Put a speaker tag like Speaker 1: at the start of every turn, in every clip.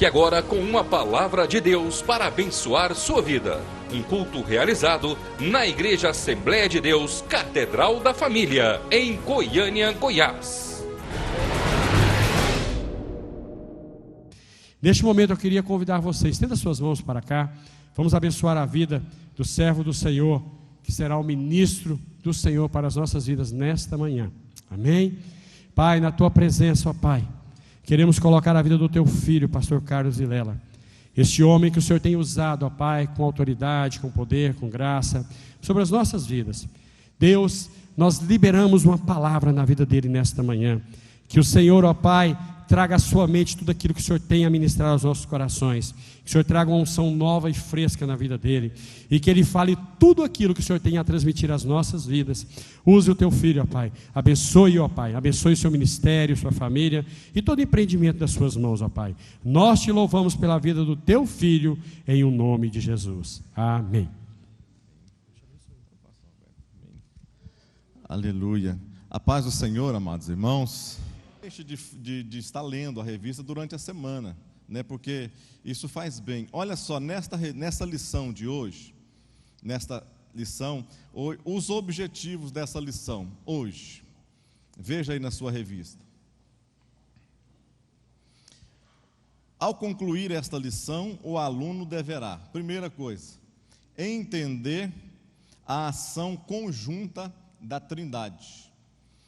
Speaker 1: Fique agora com uma palavra de Deus para abençoar sua vida. Um culto realizado na Igreja Assembleia de Deus, Catedral da Família, em Goiânia, Goiás.
Speaker 2: Neste momento eu queria convidar vocês, estenda suas mãos para cá, vamos abençoar a vida do servo do Senhor, que será o ministro do Senhor para as nossas vidas nesta manhã. Amém? Pai, na tua presença, ó Pai, queremos colocar a vida do teu filho, pastor Carlos Vilela, este homem que o Senhor tem usado, ó Pai, com autoridade, com poder, com graça, sobre as nossas vidas. Deus, nós liberamos uma palavra na vida dele nesta manhã, que o Senhor, ó Pai, traga à sua mente tudo aquilo que o Senhor tem a ministrar aos nossos corações, que o Senhor traga uma unção nova e fresca na vida dele, e que ele fale tudo aquilo que o Senhor tem a transmitir às nossas vidas. Use o teu filho, ó Pai, abençoe, ó Pai, abençoe o seu ministério, sua família, e todo empreendimento das suas mãos, ó Pai. Nós te louvamos pela vida do teu filho, em o nome de Jesus, amém.
Speaker 3: Aleluia. A paz do Senhor, amados irmãos. Deixe de estar lendo a revista durante a semana, né? Porque isso faz bem. Olha só, nessa lição de hoje, os objetivos dessa lição hoje. Veja aí na sua revista. Ao concluir esta lição, o aluno deverá, primeira coisa, entender a ação conjunta da Trindade.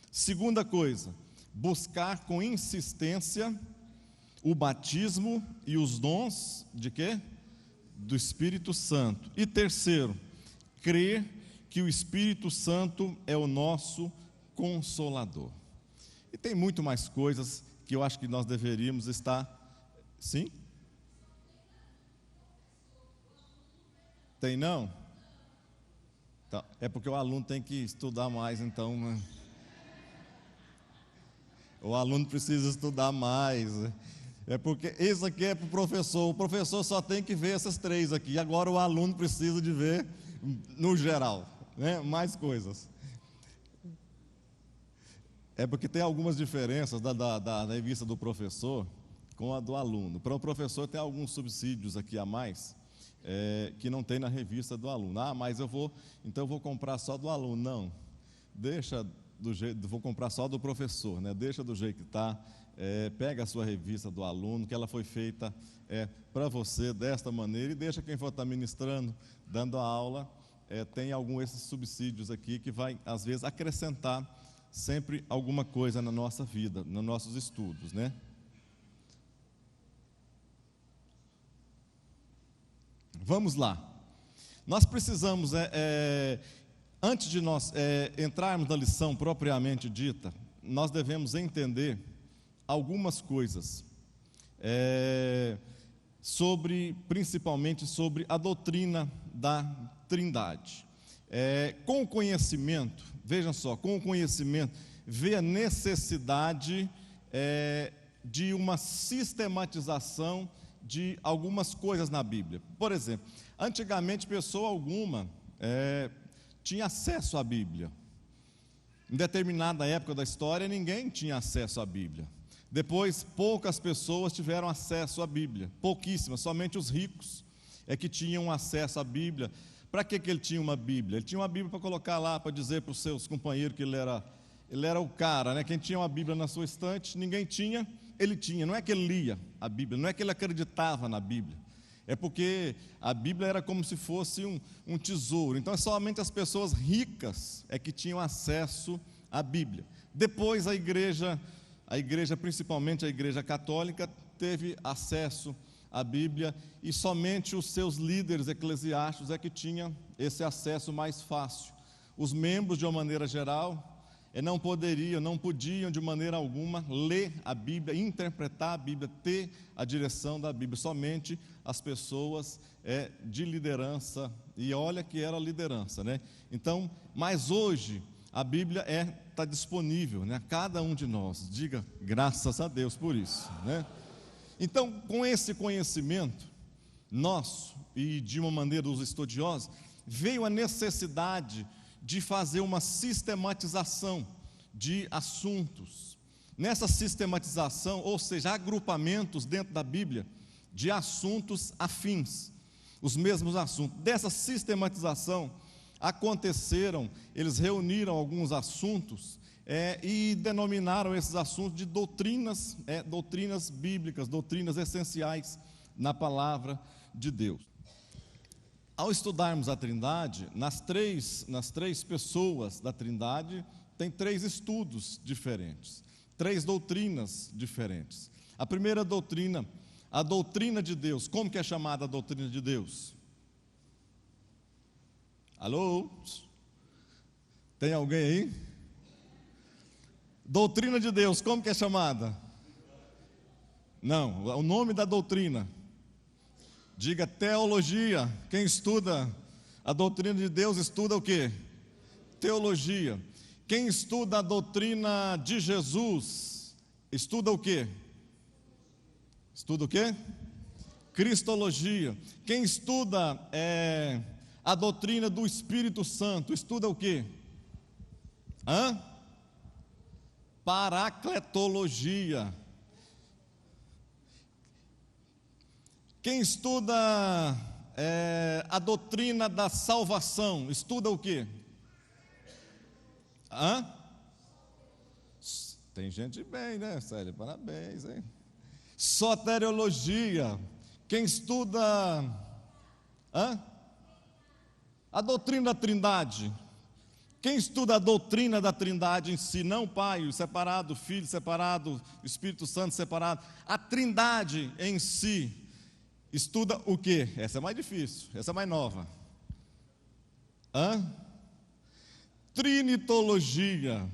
Speaker 3: Segunda coisa, buscar com insistência o batismo e os dons de quê? Do Espírito Santo. E terceiro, crer que o Espírito Santo é o nosso Consolador. E tem muito mais coisas que eu acho que nós deveríamos estar... Sim? Tem não? Então, é porque o aluno tem que estudar mais, então... Né? O aluno precisa estudar mais. É porque isso aqui é para o professor só tem que ver essas três aqui. Agora o aluno precisa de ver no geral, né? Mais coisas. É porque tem algumas diferenças da revista do professor com a do aluno. Para o professor tem alguns subsídios aqui a mais, que não tem na revista do aluno. Ah, mas eu vou comprar só do aluno. Não, deixa... vou comprar só do professor, né? Deixa do jeito que está, pega a sua revista do aluno, que ela foi feita para você desta maneira, e deixa quem for estar ministrando, dando a aula, tem esses subsídios aqui, que vai, às vezes, acrescentar sempre alguma coisa na nossa vida, nos nossos estudos, né? Vamos lá. Nós precisamos... Antes de nós entrarmos na lição propriamente dita, nós devemos entender algumas coisas, principalmente sobre a doutrina da Trindade. Com o conhecimento, vejam só, com o conhecimento, vê a necessidade de uma sistematização de algumas coisas na Bíblia. Por exemplo, antigamente pessoa alguma... tinha acesso à Bíblia. Em determinada época da história, ninguém tinha acesso à Bíblia. Depois, poucas pessoas tiveram acesso à Bíblia, pouquíssimas, somente os ricos é que tinham acesso à Bíblia. Para que ele tinha uma Bíblia? Ele tinha uma Bíblia para colocar lá, para dizer para os seus companheiros que ele era o cara, né? Quem tinha uma Bíblia na sua estante, ninguém tinha, ele tinha. Não é que ele lia a Bíblia, não é que ele acreditava na Bíblia. É porque a Bíblia era como se fosse um tesouro. Então, somente as pessoas ricas é que tinham acesso à Bíblia. Depois, a igreja, principalmente a Igreja Católica, teve acesso à Bíblia, e somente os seus líderes eclesiásticos é que tinham esse acesso mais fácil. Os membros, de uma maneira geral, não podiam de maneira alguma ler a Bíblia, interpretar a Bíblia, ter a direção da Bíblia. Somente as pessoas de liderança, e olha que era liderança, né? Então, mas hoje a Bíblia está disponível, né? A cada um de nós. Diga graças a Deus por isso, né? Então, com esse conhecimento nosso e de uma maneira dos estudiosos, veio a necessidade de fazer uma sistematização de assuntos. Nessa sistematização, ou seja, agrupamentos dentro da Bíblia, de assuntos afins, os mesmos assuntos. Dessa sistematização aconteceram, eles reuniram alguns assuntos e denominaram esses assuntos de doutrinas, doutrinas bíblicas, doutrinas essenciais na palavra de Deus. Ao estudarmos a Trindade, nas três pessoas da Trindade, tem 3 estudos diferentes, 3 doutrinas diferentes. A primeira doutrina, a doutrina de Deus. Como que é chamada a doutrina de Deus? Alô? Tem alguém aí? Doutrina de Deus, como que é chamada? Não, o nome da doutrina. Diga teologia. Quem estuda a doutrina de Deus estuda o quê? Teologia. Quem estuda a doutrina de Jesus estuda o quê? Estuda o quê? Cristologia. Quem estuda a doutrina do Espírito Santo estuda o quê? Paracletologia. Quem estuda a doutrina da salvação estuda o quê? Tem gente bem, né, Célia? Parabéns, hein? Soteriologia. Quem estuda a doutrina da Trindade. Quem estuda a doutrina da Trindade em si, não o Pai separado, o Filho separado, o Espírito Santo separado, a Trindade em si, estuda o quê? Essa é mais difícil, essa é mais nova. Trinitologia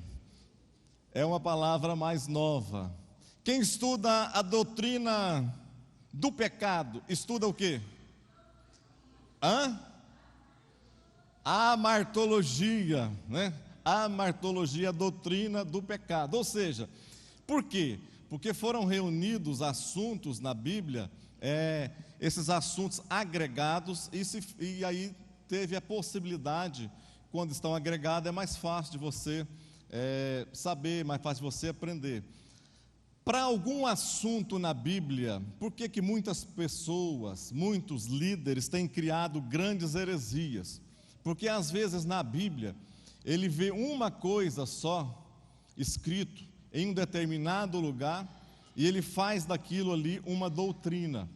Speaker 3: é uma palavra mais nova. Quem estuda a doutrina do pecado, estuda o quê? Amartologia, né? Amartologia, a doutrina do pecado. Ou seja, por quê? Porque foram reunidos assuntos na Bíblia, esses assuntos agregados, e aí teve a possibilidade, quando estão agregados, é mais fácil de você saber, mais fácil de você aprender. Para algum assunto na Bíblia, por que muitas pessoas, muitos líderes têm criado grandes heresias? Porque às vezes na Bíblia, ele vê uma coisa só escrito em um determinado lugar e ele faz daquilo ali uma doutrina.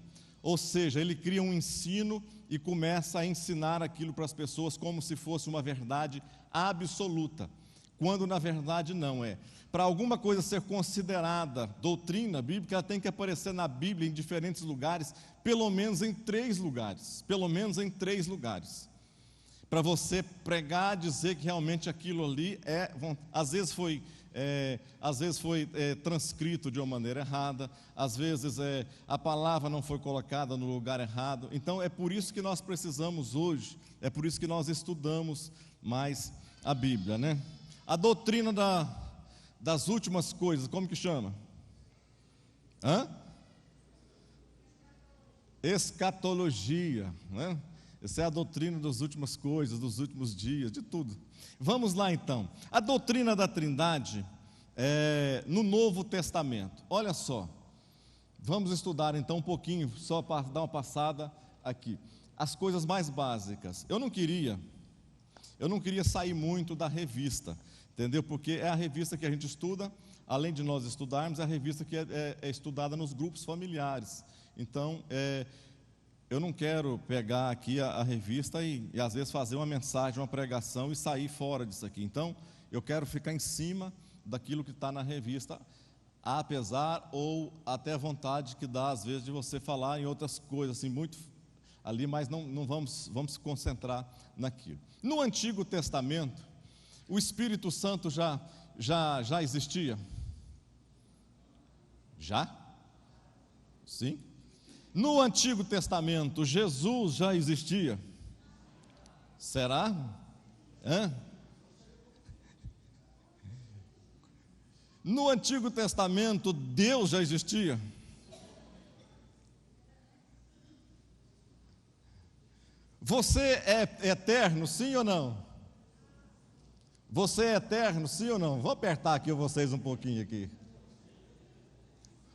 Speaker 3: Ou seja, ele cria um ensino e começa a ensinar aquilo para as pessoas como se fosse uma verdade absoluta, quando na verdade não é. Para alguma coisa ser considerada doutrina bíblica, ela tem que aparecer na Bíblia em diferentes lugares, pelo menos em 3 lugares, para você pregar, dizer que realmente aquilo ali às vezes foi transcrito de uma maneira errada, às vezes a palavra não foi colocada no lugar errado. Então é por isso que nós precisamos hoje, é por isso que nós estudamos mais a Bíblia, né? A doutrina das últimas coisas, como que chama? Escatologia, né? Essa é a doutrina das últimas coisas, dos últimos dias, de tudo. Vamos lá então. A doutrina da Trindade no Novo Testamento. Olha só, vamos estudar então um pouquinho, só para dar uma passada aqui. As coisas mais básicas. Eu não queria sair muito da revista, entendeu? Porque é a revista que a gente estuda, além de nós estudarmos, é a revista que é estudada nos grupos familiares. Então, eu não quero pegar aqui a revista e às vezes fazer uma mensagem, uma pregação e sair fora disso aqui. Então, eu quero ficar em cima daquilo que está na revista, apesar ou até vontade que dá às vezes de você falar em outras coisas, assim, muito ali, mas não vamos se concentrar naquilo. No Antigo Testamento, o Espírito Santo já existia? Já? Sim? No Antigo Testamento, Jesus já existia? Será? No Antigo Testamento, Deus já existia? Você é eterno, sim ou não? Você é eterno, sim ou não? Vou apertar aqui vocês um pouquinho aqui.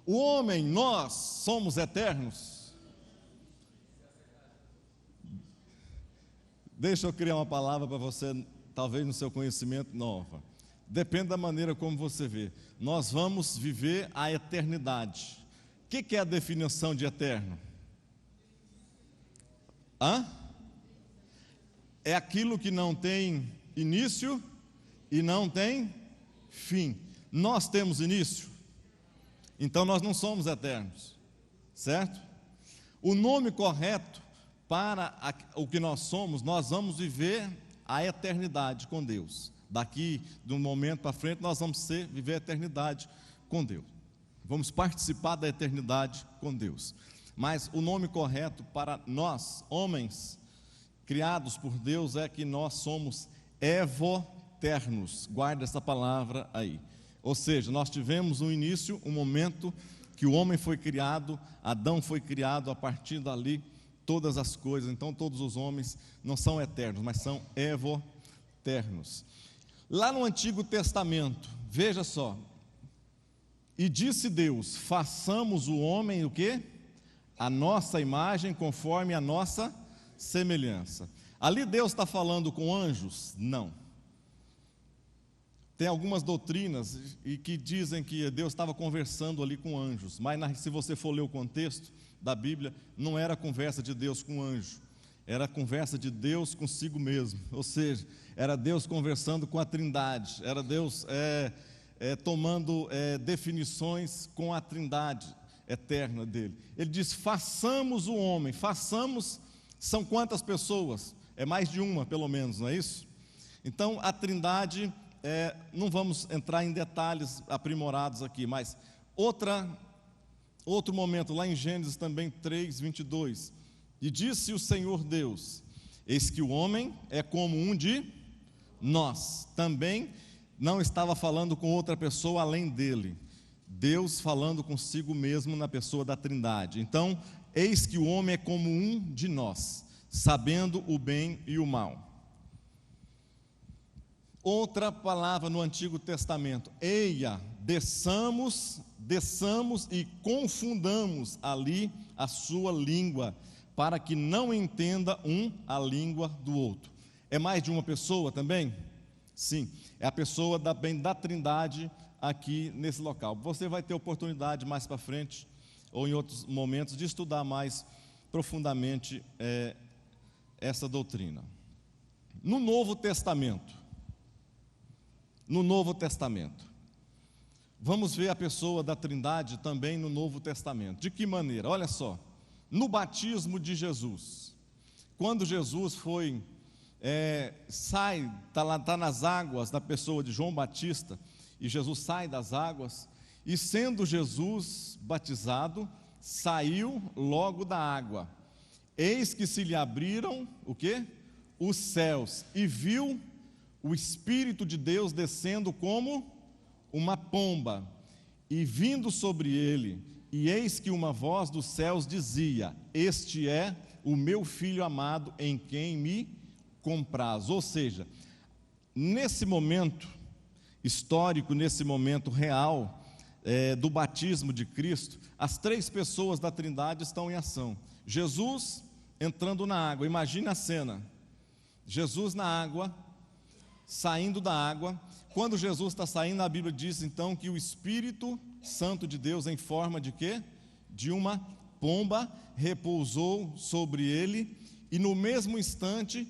Speaker 3: O homem, nós somos eternos? Deixa eu criar uma palavra para você, talvez no seu conhecimento, nova. Depende da maneira como você vê. Nós vamos viver a eternidade. O que é a definição de eterno? É aquilo que não tem início e não tem fim. Nós temos início, então nós não somos eternos, certo? O nome correto para o que nós somos, nós vamos viver a eternidade com Deus. Daqui, de um momento para frente, nós vamos viver a eternidade com Deus. Vamos participar da eternidade com Deus. Mas o nome correto para nós, homens, criados por Deus, é que nós somos evoternos. Guarda essa palavra aí. Ou seja, nós tivemos um início, um momento que o homem foi criado, Adão foi criado, a partir dali todas as coisas. Então todos os homens não são eternos, mas são evoternos. Lá no Antigo Testamento, veja só: e disse Deus, façamos o homem o quê? A nossa imagem, conforme a nossa semelhança. Ali Deus está falando com anjos? Não. Tem algumas doutrinas e que dizem que Deus estava conversando ali com anjos, mas se você for ler o contexto da Bíblia, não era conversa de Deus com anjo, era conversa de Deus consigo mesmo. Ou seja, era Deus conversando com a Trindade, era Deus tomando definições com a Trindade eterna dele. Ele diz, façamos o homem. Façamos, são quantas pessoas? É mais de uma, pelo menos, não é isso? Então, a Trindade, não vamos entrar em detalhes aprimorados aqui, mas outro momento, lá em Gênesis também 3:22, e disse o Senhor Deus, eis que o homem é como um de nós. Também não estava falando com outra pessoa além dele, Deus falando consigo mesmo na pessoa da Trindade. Então, eis que o homem é como um de nós, sabendo o bem e o mal. Outra palavra no Antigo Testamento, eia, desçamos e confundamos ali a sua língua, para que não entenda um a língua do outro. É mais de uma pessoa também? Sim, é a pessoa da Trindade aqui nesse local. Você vai ter oportunidade mais para frente, ou em outros momentos, de estudar mais profundamente essa doutrina. No Novo Testamento, vamos ver a pessoa da Trindade também no Novo Testamento. De que maneira? Olha só, no batismo de Jesus, quando Jesus está nas águas da pessoa de João Batista, e Jesus sai das águas, e sendo Jesus batizado, saiu logo da água. Eis que se lhe abriram, o quê? Os céus, e viu o Espírito de Deus descendo como uma pomba, e vindo sobre ele, e eis que uma voz dos céus dizia, este é o meu Filho amado, em quem me compraz. Ou seja, nesse momento histórico, nesse momento real do batismo de Cristo, as três pessoas da Trindade estão em ação. Jesus entrando na água, imagine a cena, Jesus na água, saindo da água. Quando Jesus está saindo, a Bíblia diz então que o Espírito Santo de Deus, em forma de quê? De uma pomba, repousou sobre ele, e no mesmo instante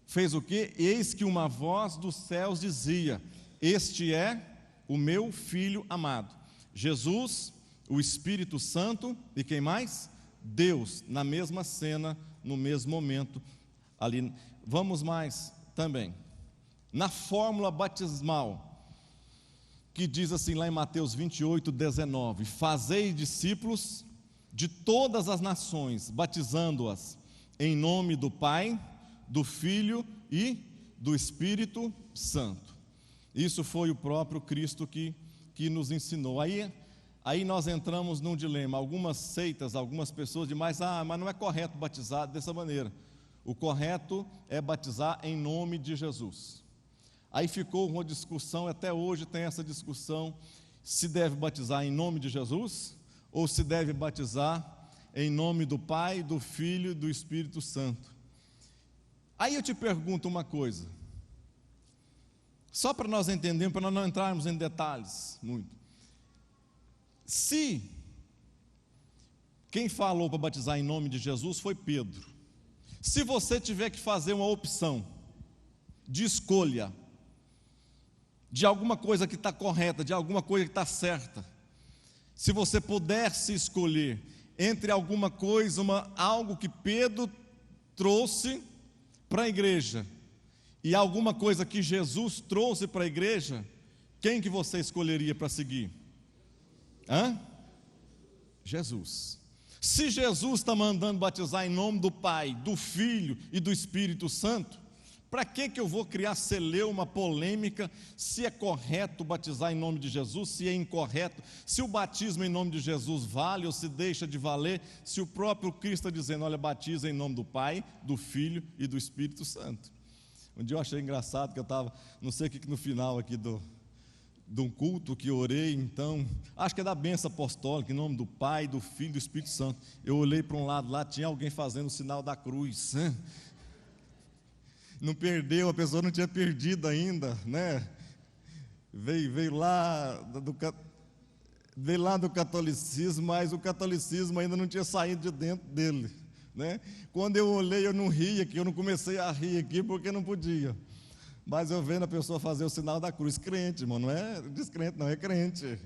Speaker 3: fez o quê? Eis que uma voz dos céus dizia, este é o meu Filho amado. Jesus, o Espírito Santo, e quem mais? Deus, na mesma cena, no mesmo momento ali. Vamos mais também na fórmula batismal, que diz assim lá em Mateus 28:19, fazei discípulos de todas as nações, batizando-as em nome do Pai, do Filho e do Espírito Santo. Isso foi o próprio Cristo que nos ensinou. Aí nós entramos num dilema. Algumas seitas, algumas pessoas dizem, mas não é correto batizar dessa maneira. O correto é batizar em nome de Jesus. Aí ficou uma discussão, até hoje tem essa discussão, se deve batizar em nome de Jesus, ou se deve batizar em nome do Pai, do Filho e do Espírito Santo. Aí eu te pergunto uma coisa, só para nós entendermos, para nós não entrarmos em detalhes muito. Se quem falou para batizar em nome de Jesus foi Pedro, se você tiver que fazer uma opção de escolha, de alguma coisa que está correta, de alguma coisa que está certa, se você pudesse escolher entre alguma coisa, algo que Pedro trouxe para a igreja e alguma coisa que Jesus trouxe para a igreja, quem que você escolheria para seguir? Jesus. Se Jesus está mandando batizar em nome do Pai, do Filho e do Espírito Santo, para que eu vou criar celeuma, polêmica, se é correto batizar em nome de Jesus, se é incorreto, se o batismo em nome de Jesus vale ou se deixa de valer, se o próprio Cristo está dizendo, olha, batiza em nome do Pai, do Filho e do Espírito Santo. Um dia eu achei engraçado que eu estava, não sei o que no final aqui de um culto que eu orei, então, acho que é da bênção apostólica, em nome do Pai, do Filho e do Espírito Santo. Eu olhei para um lado lá, tinha alguém fazendo o sinal da cruz, não perdeu, a pessoa não tinha perdido ainda, né? Veio lá do catolicismo, mas o catolicismo ainda não tinha saído de dentro dele, né? Quando eu olhei, eu não ri aqui, eu não comecei a rir aqui porque não podia, mas eu vendo a pessoa fazer o sinal da cruz, crente, irmão, não é descrente, não, é crente.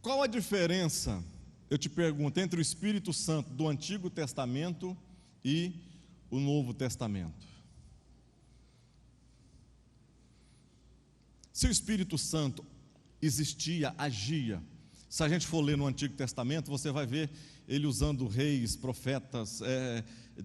Speaker 3: Qual a diferença, eu te pergunto, entre o Espírito Santo do Antigo Testamento e o Novo Testamento? Se o Espírito Santo existia, agia, se a gente for ler no Antigo Testamento, você vai ver ele usando reis, profetas,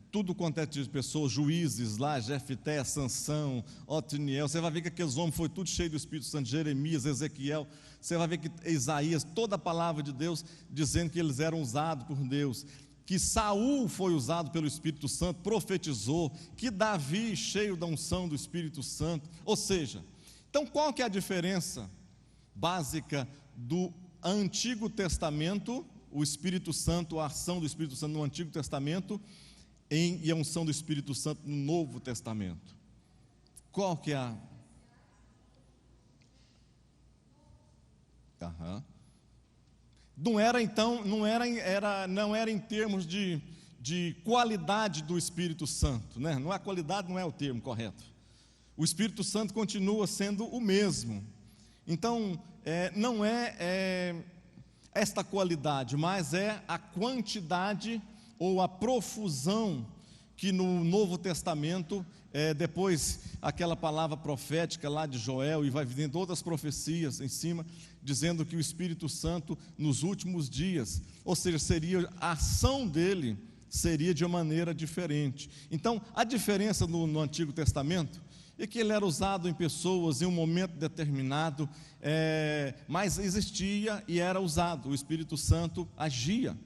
Speaker 3: tudo quanto é tipo de pessoas, juízes lá, Jefté, Sansão, Otiniel, você vai ver que aqueles homens foi tudo cheio do Espírito Santo, Jeremias, Ezequiel, você vai ver que Isaías, toda a palavra de Deus, dizendo que eles eram usados por Deus, que Saul foi usado pelo Espírito Santo, profetizou, que Davi, cheio da unção do Espírito Santo, ou seja, então qual que é a diferença básica do Antigo Testamento, o Espírito Santo, a ação do Espírito Santo no Antigo Testamento e a unção do Espírito Santo no Novo Testamento? Qual que é a... Não era então, não era em termos de qualidade do Espírito Santo, né? Não, a qualidade não é o termo correto. O Espírito Santo continua sendo o mesmo. Então, não é esta qualidade, mas é a quantidade ou a profusão que no Novo Testamento, depois aquela palavra profética lá de Joel, e vai vindo outras profecias em cima, dizendo que o Espírito Santo nos últimos dias, ou seja, a ação dele seria de uma maneira diferente. Então, a diferença no Antigo Testamento é que ele era usado em pessoas em um momento determinado, mas existia e era usado, o Espírito Santo agia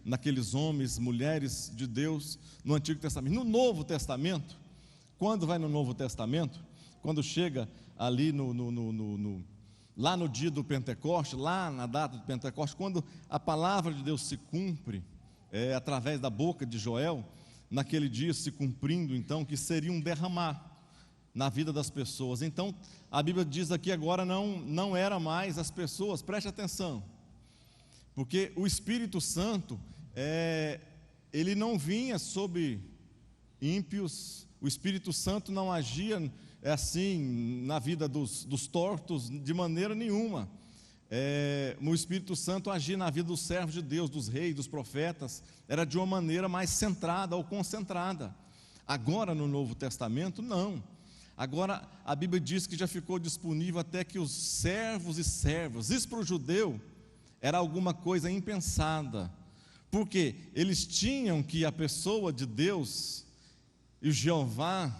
Speaker 3: naqueles homens, mulheres de Deus no Antigo Testamento. No Novo Testamento, quando vai no Novo Testamento, quando chega ali lá no dia do Pentecoste, lá na data do Pentecoste, quando a palavra de Deus se cumpre, através da boca de Joel, naquele dia se cumprindo então, que seria um derramar na vida das pessoas. Então, a Bíblia diz aqui agora, não era mais as pessoas, preste atenção, porque o Espírito Santo, ele não vinha sobre ímpios, o Espírito Santo não agia assim na vida dos tortos de maneira nenhuma. O Espírito Santo agia na vida dos servos de Deus, dos reis, dos profetas, era de uma maneira mais centrada ou concentrada. Agora no Novo Testamento, não. Agora a Bíblia diz que já ficou disponível até que os servos e servas, isso para o judeu era alguma coisa impensada, porque eles tinham que a pessoa de Deus e o Jeová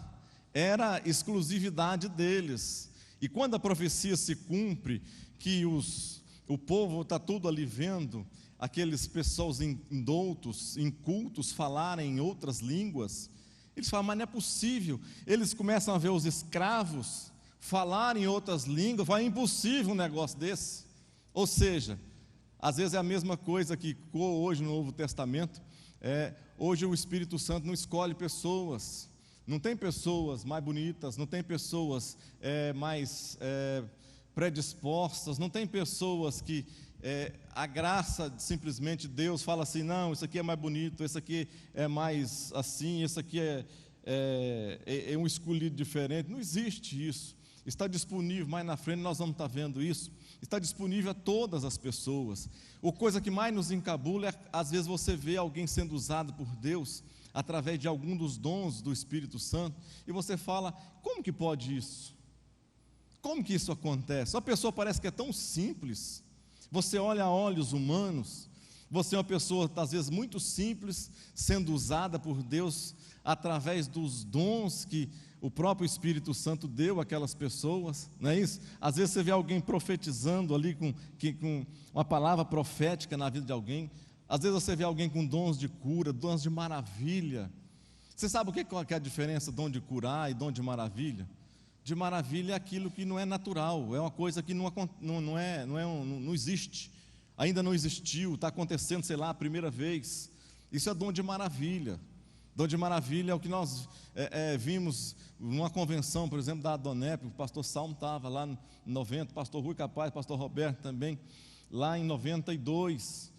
Speaker 3: era exclusividade deles, e quando a profecia se cumpre, que o povo está tudo ali vendo, aqueles pessoas indoutos, incultos, falarem em outras línguas, eles falam, mas não é possível. Eles começam a ver os escravos falarem em outras línguas, é impossível um negócio desse. Ou seja, Às vezes é a mesma coisa que hoje no Novo Testamento. Hoje o Espírito Santo não escolhe pessoas. Não tem pessoas mais bonitas, não tem pessoas mais predispostas, não tem pessoas que a graça simplesmente Deus fala assim, não, isso aqui é mais bonito, esse aqui é mais assim, esse aqui é um escolhido diferente. Não existe isso. Está disponível, mais na frente nós vamos estar vendo isso, está disponível a todas as pessoas. A coisa que mais nos encabula às vezes você vê alguém sendo usado por Deus através de algum dos dons do Espírito Santo, e você fala, como que pode isso? Como que isso acontece? A pessoa parece que é tão simples, você olha a olhos humanos, você é uma pessoa às vezes muito simples, sendo usada por Deus através dos dons que o próprio Espírito Santo deu àquelas pessoas, não é isso? Às vezes você vê alguém profetizando ali com uma palavra profética na vida de alguém, às vezes você vê alguém com dons de cura, dons de maravilha. Você sabe qual que é a diferença, dom de curar e dom de maravilha? De maravilha é aquilo que não é natural, é uma coisa que não existe, ainda não existiu, está acontecendo, sei lá, a primeira vez. Isso é dom de maravilha. Dom de maravilha é o que nós vimos numa convenção, por exemplo, da Adonep. O pastor Salmo estava lá em 90, pastor Rui Capaz, pastor Roberto também, lá em 92,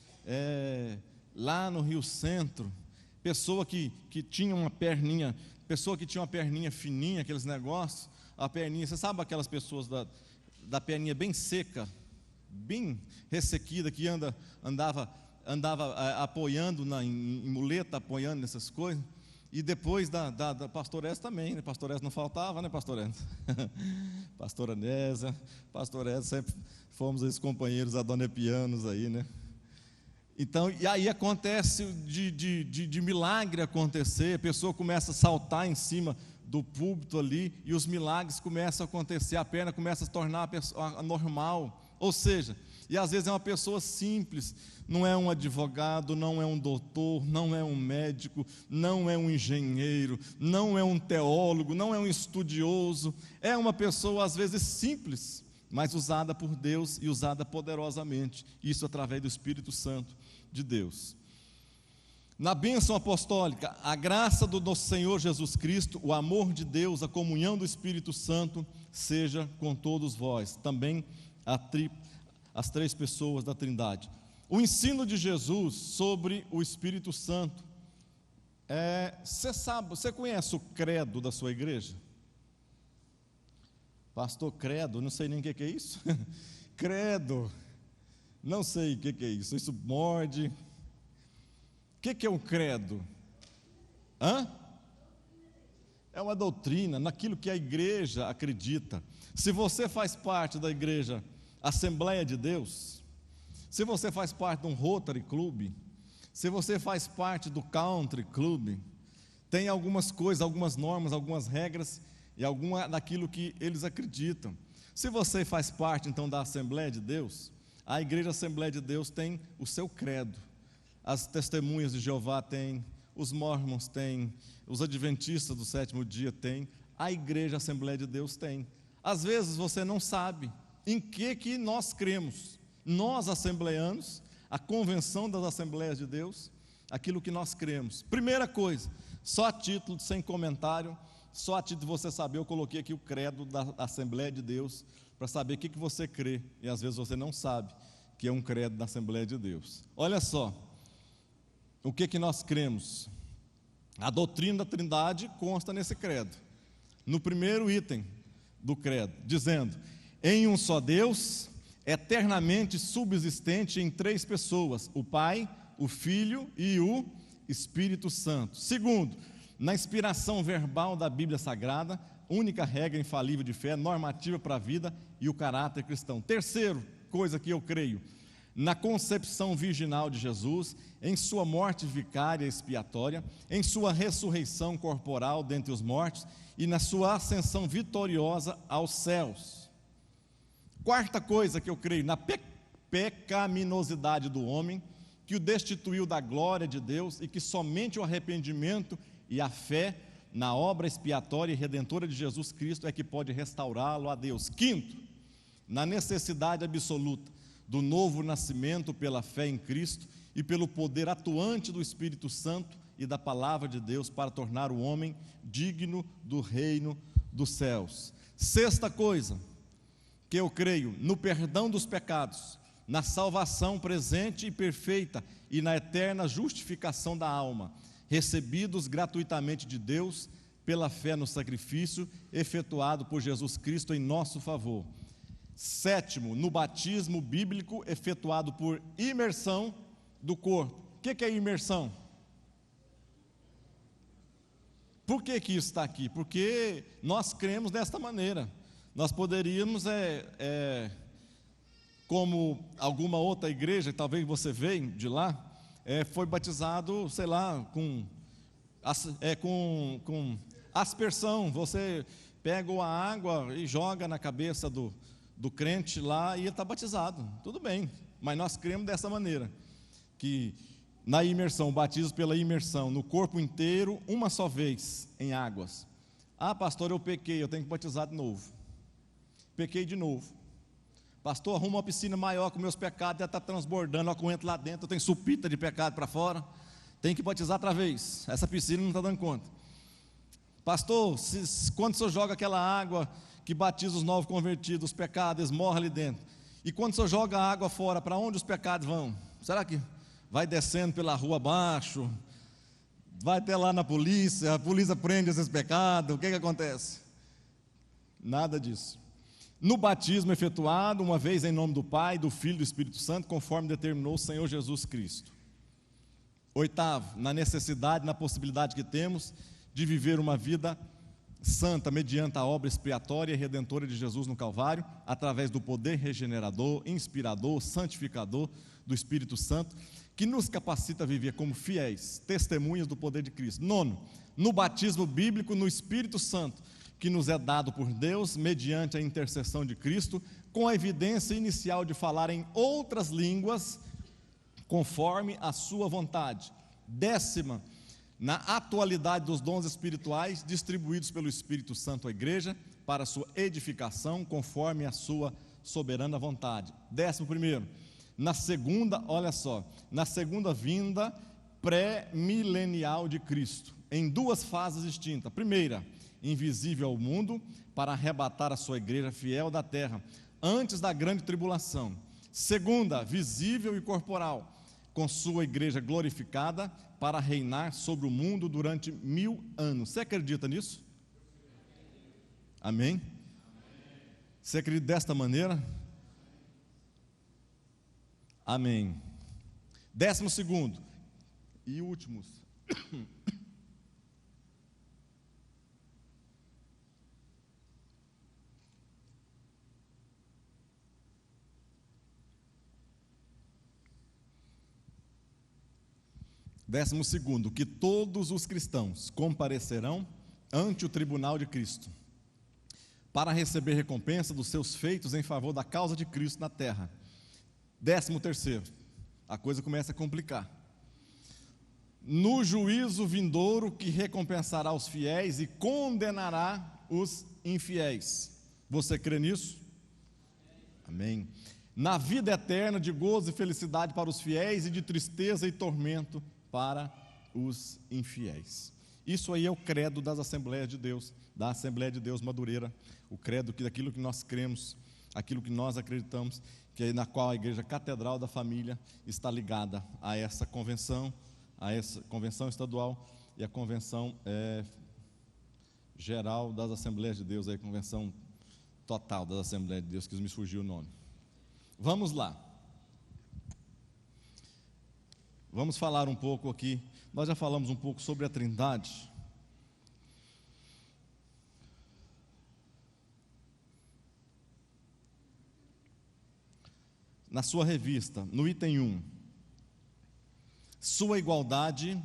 Speaker 3: lá no Rio Centro. Pessoa que tinha uma perninha fininha, aqueles negócios, a perninha, você sabe aquelas pessoas da perninha bem seca, bem ressequida, que andava apoiando em muleta, apoiando nessas coisas. E depois da pastor Essa também, né? Pastor Essa não faltava, né, pastor Essa? Pastora Nésia, pastor Essa, sempre fomos esses companheiros adonepianos aí, né? Então, e aí acontece de milagre acontecer, a pessoa começa a saltar em cima do púlpito ali, e os milagres começam a acontecer, a perna começa a se tornar normal, ou seja, e às vezes é uma pessoa simples, não é um advogado, não é um doutor, não é um médico, não é um engenheiro, não é um teólogo, não é um estudioso, é uma pessoa às vezes simples, mas usada por Deus e usada poderosamente, isso através do Espírito Santo de Deus. Na bênção apostólica, a graça do nosso Senhor Jesus Cristo, o amor de Deus, a comunhão do Espírito Santo, seja com todos vós, também as três pessoas da Trindade. O ensino de Jesus sobre o Espírito Santo, você conhece o credo da sua igreja? Pastor, credo, não sei nem o que é isso. Credo, não sei o que é isso, isso morde. O que é um credo? É uma doutrina, naquilo que a igreja acredita. Se você faz parte da igreja Assembleia de Deus, se você faz parte de um Rotary Club, se você faz parte do Country Club, tem algumas coisas, algumas normas, algumas regras e alguma daquilo que eles acreditam. Se você faz parte então da Assembleia de Deus, a igreja Assembleia de Deus tem o seu credo. As testemunhas de Jeová têm, os mormons têm, os adventistas do sétimo dia têm, a igreja Assembleia de Deus tem. Às vezes você não sabe em que nós cremos, nós assembleanos, a convenção das Assembleias de Deus, aquilo que nós cremos. Primeira coisa, só a título, sem comentário, só a título de você saber, eu coloquei aqui o credo da Assembleia de Deus, para saber o que você crê, e às vezes você não sabe que é um credo da Assembleia de Deus. Olha só, o que nós cremos? A doutrina da Trindade consta nesse credo, no primeiro item do credo, dizendo: em um só Deus, eternamente subsistente em três pessoas, o Pai, o Filho e o Espírito Santo. Segundo, na inspiração verbal da Bíblia Sagrada, única regra infalível de fé, normativa para a vida e o caráter cristão. Terceiro, coisa que eu creio, na concepção virginal de Jesus, em sua morte vicária e expiatória, em sua ressurreição corporal dentre os mortos e na sua ascensão vitoriosa aos céus. Quarta coisa que eu creio, na pecaminosidade do homem, que o destituiu da glória de Deus e que somente o arrependimento e a fé na obra expiatória e redentora de Jesus Cristo é que pode restaurá-lo a Deus. Quinto, na necessidade absoluta do novo nascimento pela fé em Cristo e pelo poder atuante do Espírito Santo e da palavra de Deus para tornar o homem digno do reino dos céus. Sexta coisa que eu creio: no perdão dos pecados, na salvação presente e perfeita e na eterna justificação da alma, recebidos gratuitamente de Deus pela fé no sacrifício efetuado por Jesus Cristo em nosso favor. Sétimo, no batismo bíblico efetuado por imersão do corpo. O que é imersão? Por que isso está aqui? Porque nós cremos desta maneira. Nós poderíamos, como alguma outra igreja, talvez você veio de lá, foi batizado, sei lá, com aspersão. Você pega a água e joga na cabeça do crente lá e ele está batizado. Tudo bem, mas nós cremos dessa maneira, que na imersão, o batismo pela imersão, no corpo inteiro, uma só vez, em águas. Ah, pastor, eu pequei, eu tenho que batizar de novo. Pequei de novo. Pastor, arruma uma piscina maior com meus pecados, já está transbordando, eu entro lá dentro, eu tenho supita de pecado para fora, tem que batizar outra vez. Essa piscina não está dando conta. Pastor, quando o senhor joga aquela água que batiza os novos convertidos, os pecados, eles morrem ali dentro. E quando o senhor joga a água fora, para onde os pecados vão? Será que vai descendo pela rua abaixo? Vai até lá na polícia, a polícia prende esses pecados, o que acontece? Nada disso. No batismo efetuado, uma vez em nome do Pai, do Filho e do Espírito Santo, conforme determinou o Senhor Jesus Cristo. Oitavo, na necessidade, na possibilidade que temos de viver uma vida santa, mediante a obra expiatória e redentora de Jesus no Calvário, através do poder regenerador, inspirador, santificador do Espírito Santo, que nos capacita a viver como fiéis, testemunhas do poder de Cristo. Nono, no batismo bíblico no Espírito Santo, que nos é dado por Deus, mediante a intercessão de Cristo, com a evidência inicial de falar em outras línguas, conforme a sua vontade. Décima, na atualidade dos dons espirituais distribuídos pelo Espírito Santo à igreja, para a sua edificação, conforme a sua soberana vontade. 11º, na segunda, olha só, na segunda vinda pré-milenial de Cristo, em duas fases distintas. Primeira, invisível ao mundo, para arrebatar a sua igreja fiel da terra, antes da grande tribulação. Segunda, visível e corporal, com sua igreja glorificada, para reinar sobre o mundo durante 1000 anos. Você acredita nisso? Amém? Você acredita desta maneira? Amém. 12º e últimos. Décimo segundo, que todos os cristãos comparecerão ante o tribunal de Cristo, para receber recompensa dos seus feitos em favor da causa de Cristo na terra. 13º, a coisa começa a complicar. No juízo vindouro, que recompensará os fiéis e condenará os infiéis. Você crê nisso? Amém. Na vida eterna de gozo e felicidade para os fiéis e de tristeza e tormento para os infiéis. Isso aí é o credo das Assembleias de Deus, da Assembleia de Deus Madureira, o credo daquilo que nós cremos, aquilo que nós acreditamos, que é na qual a Igreja Catedral da Família está ligada a essa convenção estadual e a convenção geral das Assembleias de Deus, a convenção total das Assembleias de Deus, que me surgiu o nome. Vamos lá. Vamos falar um pouco aqui, nós já falamos um pouco sobre a Trindade. Na sua revista, no item 1, sua igualdade,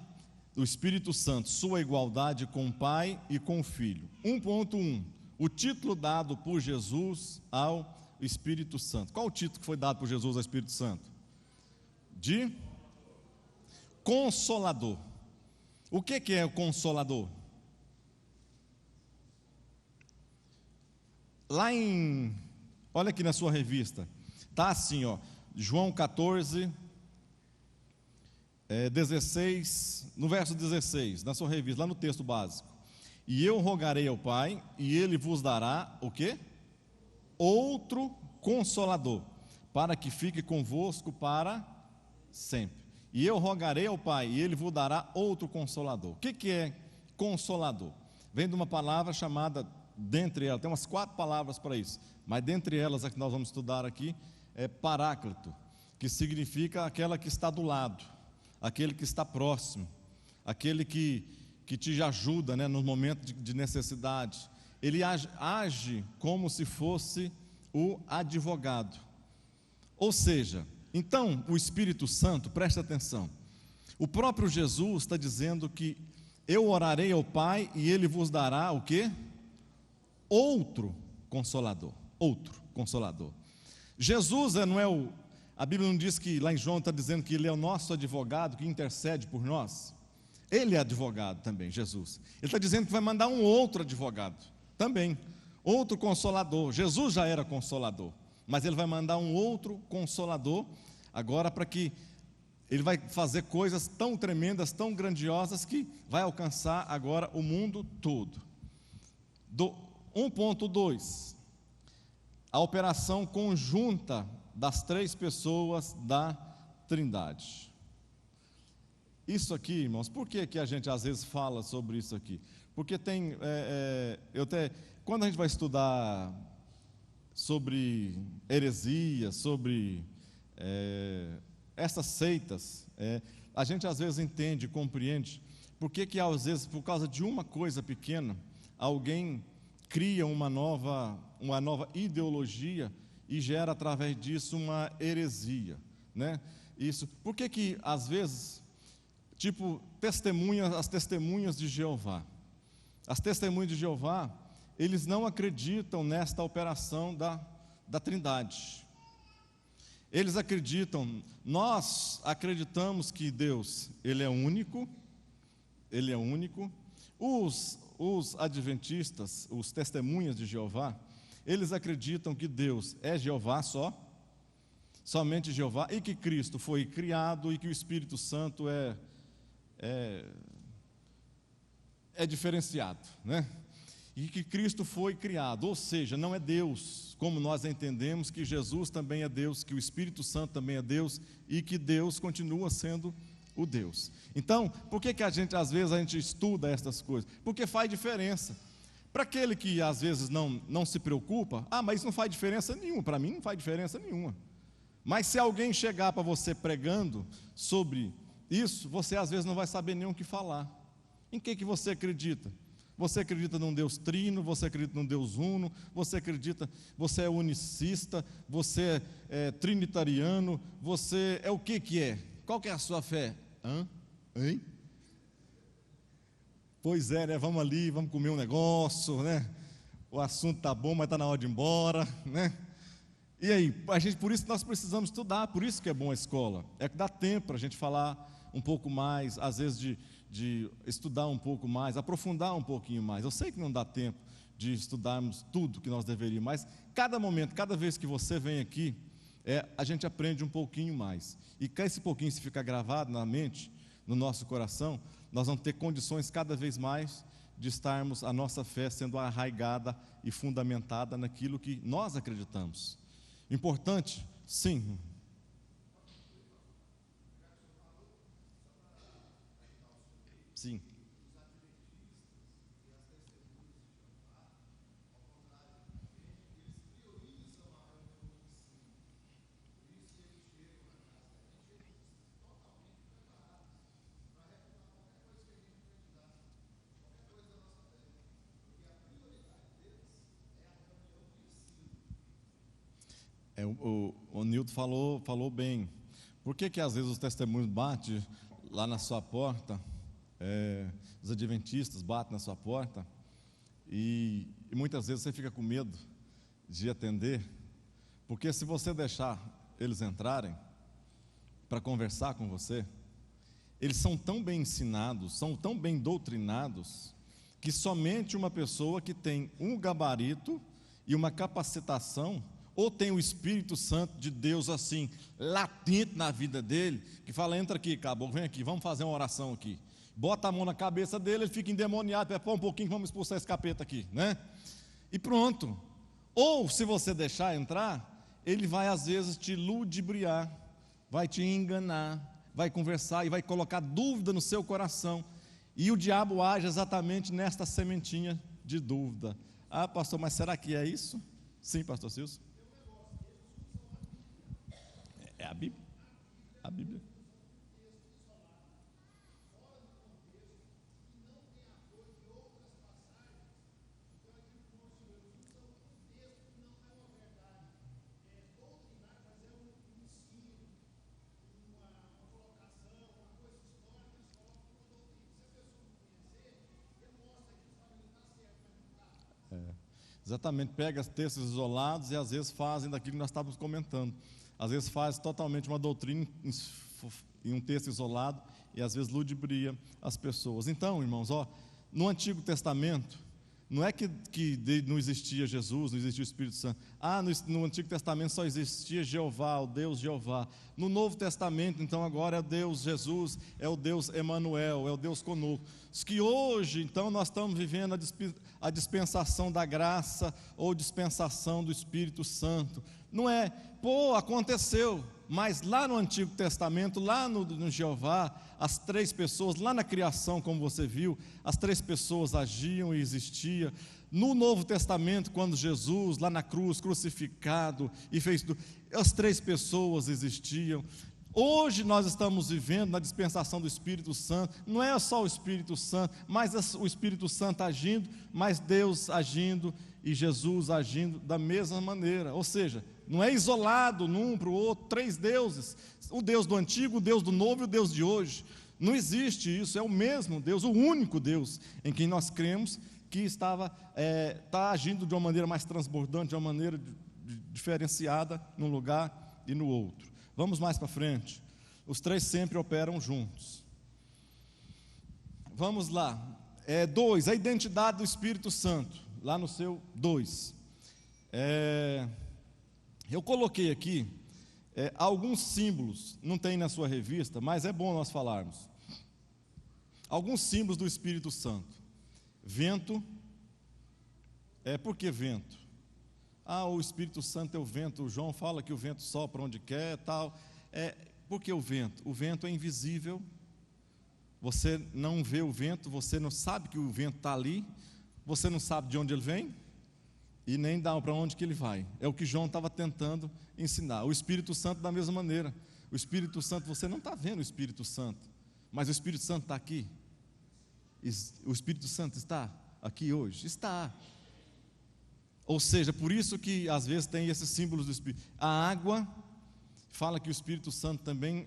Speaker 3: do Espírito Santo, sua igualdade com o Pai e com o Filho. 1.1, o título dado por Jesus ao Espírito Santo. Qual o título que foi dado por Jesus ao Espírito Santo? De Consolador. O que é o Consolador? Olha aqui na sua revista, está assim, João 14, 16, no verso 16, na sua revista, lá no texto básico. E eu rogarei ao Pai, e Ele vos dará o quê? Outro Consolador, para que fique convosco para sempre. E eu rogarei ao Pai, e Ele vos dará outro Consolador. O que é Consolador? Vem de uma palavra chamada, dentre elas, tem umas 4 palavras para isso, mas dentre elas, a que nós vamos estudar aqui, é Paráclito, que significa aquela que está do lado, aquele que está próximo, aquele que te ajuda, né, no momento de necessidade. Ele age como se fosse o advogado. Ou seja, então o Espírito Santo, presta atenção, o próprio Jesus está dizendo que eu orarei ao Pai e Ele vos dará o quê? Outro Consolador. Outro Consolador. Jesus não é a Bíblia não diz que, lá em João está dizendo que Ele é o nosso advogado que intercede por nós. Ele é advogado também, Jesus. Ele está dizendo que vai mandar um outro advogado também, outro Consolador. Jesus já era Consolador, mas Ele vai mandar um outro Consolador agora, para que Ele vai fazer coisas tão tremendas, tão grandiosas, que vai alcançar agora o mundo todo. 1.2, a operação conjunta das 3 pessoas da Trindade. Isso aqui, irmãos, por que a gente às vezes fala sobre isso aqui? Porque tem, quando a gente vai estudar sobre heresia, sobre essas seitas, a gente às vezes entende, compreende, por que às vezes, por causa de uma coisa pequena, alguém cria uma nova ideologia e gera através disso uma heresia, né? Isso, por que às vezes, tipo, as testemunhas de Jeová, as testemunhas de Jeová, eles não acreditam nesta operação da Trindade. Eles acreditam, nós acreditamos que Deus, Ele é único, Ele é único. Os adventistas, os testemunhas de Jeová, eles acreditam que Deus é Jeová só, somente Jeová, e que Cristo foi criado e que o Espírito Santo é diferenciado, né? E que Cristo foi criado, ou seja, não é Deus, como nós entendemos que Jesus também é Deus, que o Espírito Santo também é Deus, e que Deus continua sendo o Deus. Então, por que às vezes a gente estuda essas coisas? Porque faz diferença. Para aquele que às vezes não se preocupa, mas isso não faz diferença nenhuma, para mim não faz diferença nenhuma. Mas se alguém chegar para você pregando sobre isso, você às vezes não vai saber nem o que falar. Em que você acredita? Você acredita num Deus trino, você acredita num Deus uno, você é unicista, você é trinitariano, você é o que é? Qual que é a sua fé? Hein? Pois é, né? Vamos ali, vamos comer um negócio, né? O assunto está bom, mas está na hora de ir embora, né? E aí, por isso nós precisamos estudar, por isso que é bom a escola. É que dá tempo para a gente falar um pouco mais, às vezes de estudar um pouco mais, aprofundar um pouquinho mais. Eu sei que não dá tempo de estudarmos tudo que nós deveríamos, mas cada momento, cada vez que você vem aqui, a gente aprende um pouquinho mais. E esse pouquinho, se ficar gravado na mente, no nosso coração, nós vamos ter condições cada vez mais de estarmos, a nossa fé sendo arraigada e fundamentada naquilo que nós acreditamos. Importante? Sim. Sim. O Nilton falou bem. Por que às vezes os testemunhos batem lá na sua porta, os adventistas batem na sua porta, e muitas vezes você fica com medo de atender, porque se você deixar eles entrarem para conversar com você, eles são tão bem ensinados, são tão bem doutrinados, que somente uma pessoa que tem um gabarito e uma capacitação, ou tem o Espírito Santo de Deus assim, latente na vida dele, que fala, entra aqui, caboclo, vem aqui, vamos fazer uma oração aqui. Bota a mão na cabeça dele, ele fica endemoniado, pô, um pouquinho, vamos expulsar esse capeta aqui, né? E pronto. Ou, se você deixar entrar, ele vai às vezes te ludibriar, vai te enganar, vai conversar e vai colocar dúvida no seu coração. E o diabo age exatamente nesta sementinha de dúvida. Ah, pastor, mas será que é isso? Sim, pastor Silvio. É a Bíblia. A Bíblia. Exatamente, pega textos isolados e às vezes fazem daquilo que nós estávamos comentando. Às vezes faz totalmente uma doutrina em um texto isolado e às vezes ludibria as pessoas. Então, irmãos, no Antigo Testamento, não é que não existia Jesus, não existia o Espírito Santo. No Antigo Testamento só existia Jeová, o Deus Jeová. No Novo Testamento, então, agora é o Deus Jesus, é o Deus Emanuel, é o Deus conosco. Que hoje, então, nós estamos vivendo a dispensação da graça ou dispensação do Espírito Santo. Não é, aconteceu, mas lá no Antigo Testamento, lá no Jeová, as três pessoas, lá na criação, como você viu, as três pessoas agiam e existiam. No Novo Testamento, quando Jesus, lá na cruz, crucificado, e fez tudo, as três pessoas existiam. Hoje nós estamos vivendo na dispensação do Espírito Santo, não é só o Espírito Santo, mas o Espírito Santo agindo, mas Deus agindo e Jesus agindo da mesma maneira, ou seja, não é isolado num para o outro, três deuses, o Deus do antigo, o Deus do novo e o Deus de hoje, não existe isso, é o mesmo Deus, o único Deus em quem nós cremos, que está agindo de uma maneira mais transbordante, de uma maneira diferenciada num lugar e no outro. Vamos mais para frente. Os três sempre operam juntos. Vamos lá. 2, a identidade do Espírito Santo. Lá no seu 2. Eu coloquei aqui alguns símbolos. Não tem na sua revista, mas é bom nós falarmos. Alguns símbolos do Espírito Santo. Vento. Por que vento? O Espírito Santo é o vento. O João fala que o vento sopra onde quer, tal. Por que o vento? O vento é invisível. Você não vê o vento, você não sabe que o vento está ali, você não sabe de onde ele vem e nem dá para onde que ele vai. É o que João estava tentando ensinar. O Espírito Santo da mesma maneira. O Espírito Santo, você não está vendo o Espírito Santo, mas o Espírito Santo está aqui. O Espírito Santo está aqui hoje? Está. Ou seja, por isso que às vezes tem esses símbolos do Espírito. A água fala que o Espírito Santo também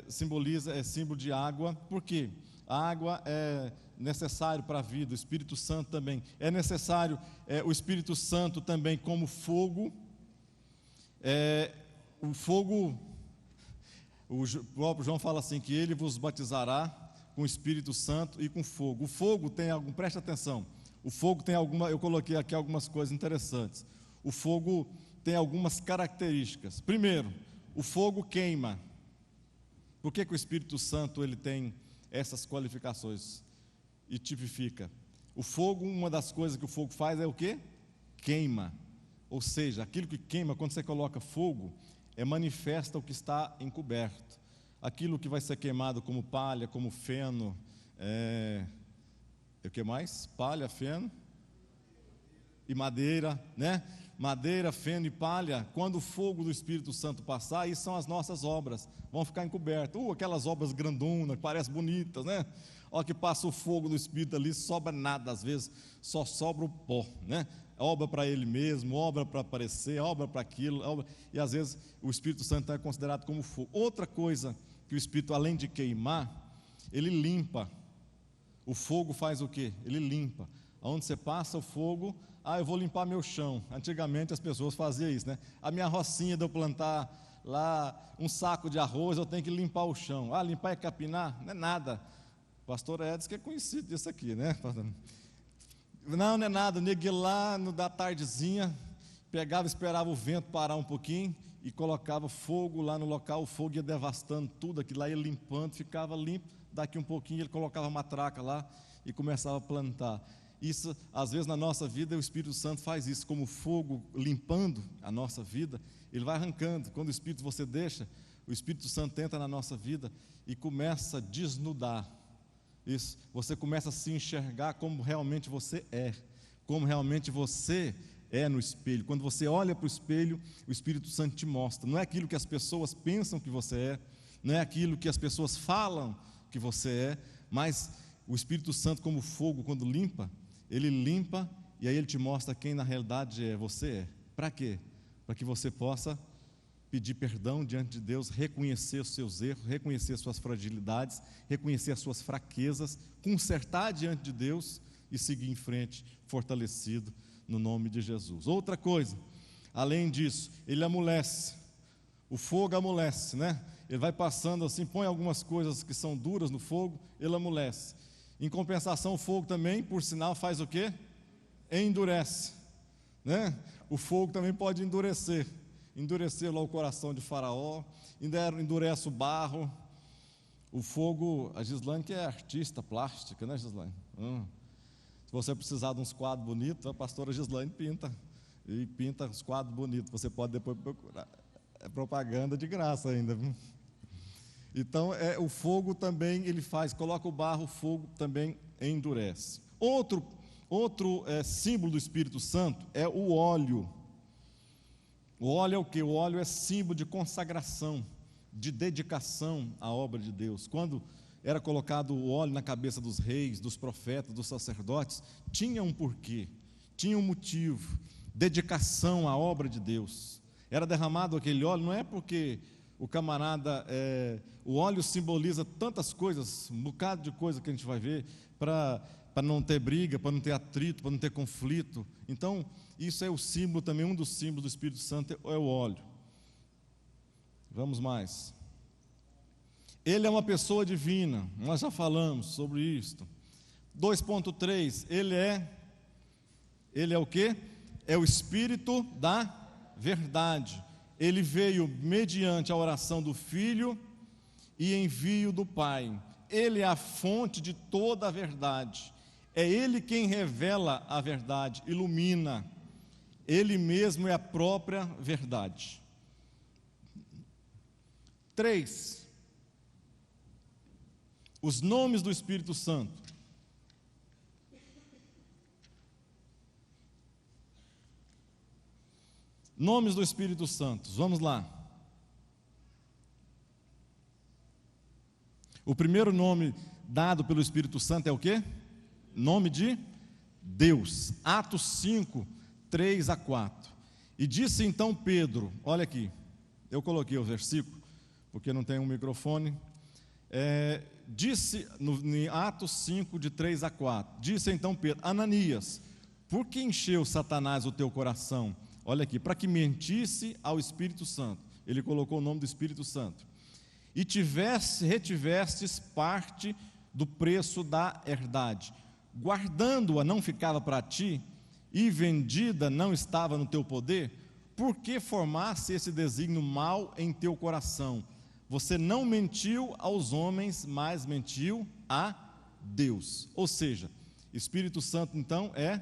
Speaker 3: simboliza, é símbolo de água. Por quê? A água é necessário para a vida, o Espírito Santo também. É necessário o Espírito Santo também como fogo. O fogo, o próprio João fala assim, que ele vos batizará com o Espírito Santo e com fogo. O fogo tem algum, preste atenção. O fogo tem eu coloquei aqui algumas coisas interessantes. O fogo tem algumas características. Primeiro, o fogo queima. Por que o Espírito Santo ele tem essas qualificações e tipifica? O fogo, uma das coisas que o fogo faz é o quê? Queima. Ou seja, aquilo que queima, quando você coloca fogo, manifesta o que está encoberto. Aquilo que vai ser queimado como palha, como feno, o que mais? Palha, feno e madeira, né? Madeira, feno e palha, quando o fogo do Espírito Santo passar, isso são as nossas obras, vão ficar encobertas. Aquelas obras grandonas, que parecem bonitas, né? Olha que passa o fogo do Espírito ali, sobra nada, às vezes só sobra o pó, né? Obra para ele mesmo, obra para aparecer, obra para aquilo, e às vezes o Espírito Santo é considerado como fogo. Outra coisa que o Espírito, além de queimar, ele limpa. O fogo faz o quê? Ele limpa. Onde você passa o fogo, eu vou limpar meu chão. Antigamente as pessoas faziam isso, né? A minha rocinha de eu plantar lá um saco de arroz, eu tenho que limpar o chão. Limpar e capinar? Não é nada. O pastor Edson que é conhecido disso aqui, né? Não é nada. Neguei lá da tardezinha, pegava, esperava o vento parar um pouquinho e colocava fogo lá no local, o fogo ia devastando tudo, aquilo lá ia limpando, ficava limpo, daqui um pouquinho ele colocava a matraca lá e começava a plantar. Isso, às vezes na nossa vida, o Espírito Santo faz isso, como fogo limpando a nossa vida, ele vai arrancando. Quando o Espírito você deixa, o Espírito Santo entra na nossa vida e começa a desnudar isso, você começa a se enxergar como realmente você é, como realmente você é no espelho. Quando você olha para o espelho, o Espírito Santo te mostra, não é aquilo que as pessoas pensam que você é, não é aquilo que as pessoas falam que você é, mas o Espírito Santo, como fogo, quando limpa, ele limpa e aí ele te mostra quem na realidade você é. Para quê? Para que você possa pedir perdão diante de Deus, reconhecer os seus erros, reconhecer as suas fragilidades, reconhecer as suas fraquezas, consertar diante de Deus e seguir em frente, fortalecido no nome de Jesus. Outra coisa, além disso, ele amolece, o fogo amolece, né? Ele vai passando assim, põe algumas coisas que são duras no fogo, ele amolece. Em compensação, o fogo também, por sinal, faz o quê? Endurece, né? O fogo também pode endurecer lá o coração de Faraó, endurece o barro. O fogo, a Gislaine que é artista plástica, né, Gislaine? Se você precisar de uns quadros bonitos, a pastora Gislaine pinta, e pinta os quadros bonitos, você pode depois procurar, é propaganda de graça ainda, viu? Então, o fogo também ele faz, coloca o barro, o fogo também endurece. Outro símbolo do Espírito Santo é o óleo. O óleo é o quê? O óleo é símbolo de consagração, de dedicação à obra de Deus. Quando era colocado o óleo na cabeça dos reis, dos profetas, dos sacerdotes, tinha um porquê, tinha um motivo, dedicação à obra de Deus. Era derramado aquele óleo, não é porque o camarada, o óleo simboliza tantas coisas, um bocado de coisa que a gente vai ver, para não ter briga, para não ter atrito, para não ter conflito. Então, isso é o símbolo também, um dos símbolos do Espírito Santo é o óleo. Vamos mais. Ele é uma pessoa divina, nós já falamos sobre isto. 2.3, ele é o quê? É o Espírito da verdade. Ele veio mediante a oração do Filho e envio do Pai. Ele é a fonte de toda a verdade. É Ele quem revela a verdade, ilumina. Ele mesmo é a própria verdade. 3. Os nomes do Espírito Santo. Nomes do Espírito Santo, vamos lá. O primeiro nome dado pelo Espírito Santo é o quê? Nome de Deus. Atos 5, 3 a 4. E disse então Pedro, olha aqui, eu coloquei o versículo, porque não tem um microfone. Disse, em Atos 5, de 3 a 4, disse então Pedro, Ananias, por que encheu Satanás o teu coração? Olha aqui, para que mentisse ao Espírito Santo. Ele colocou o nome do Espírito Santo. E retivestes parte do preço da herdade. Guardando-a não ficava para ti, e vendida não estava no teu poder? Por que formasse esse desígnio mal em teu coração? Você não mentiu aos homens, mas mentiu a Deus. Ou seja, Espírito Santo então é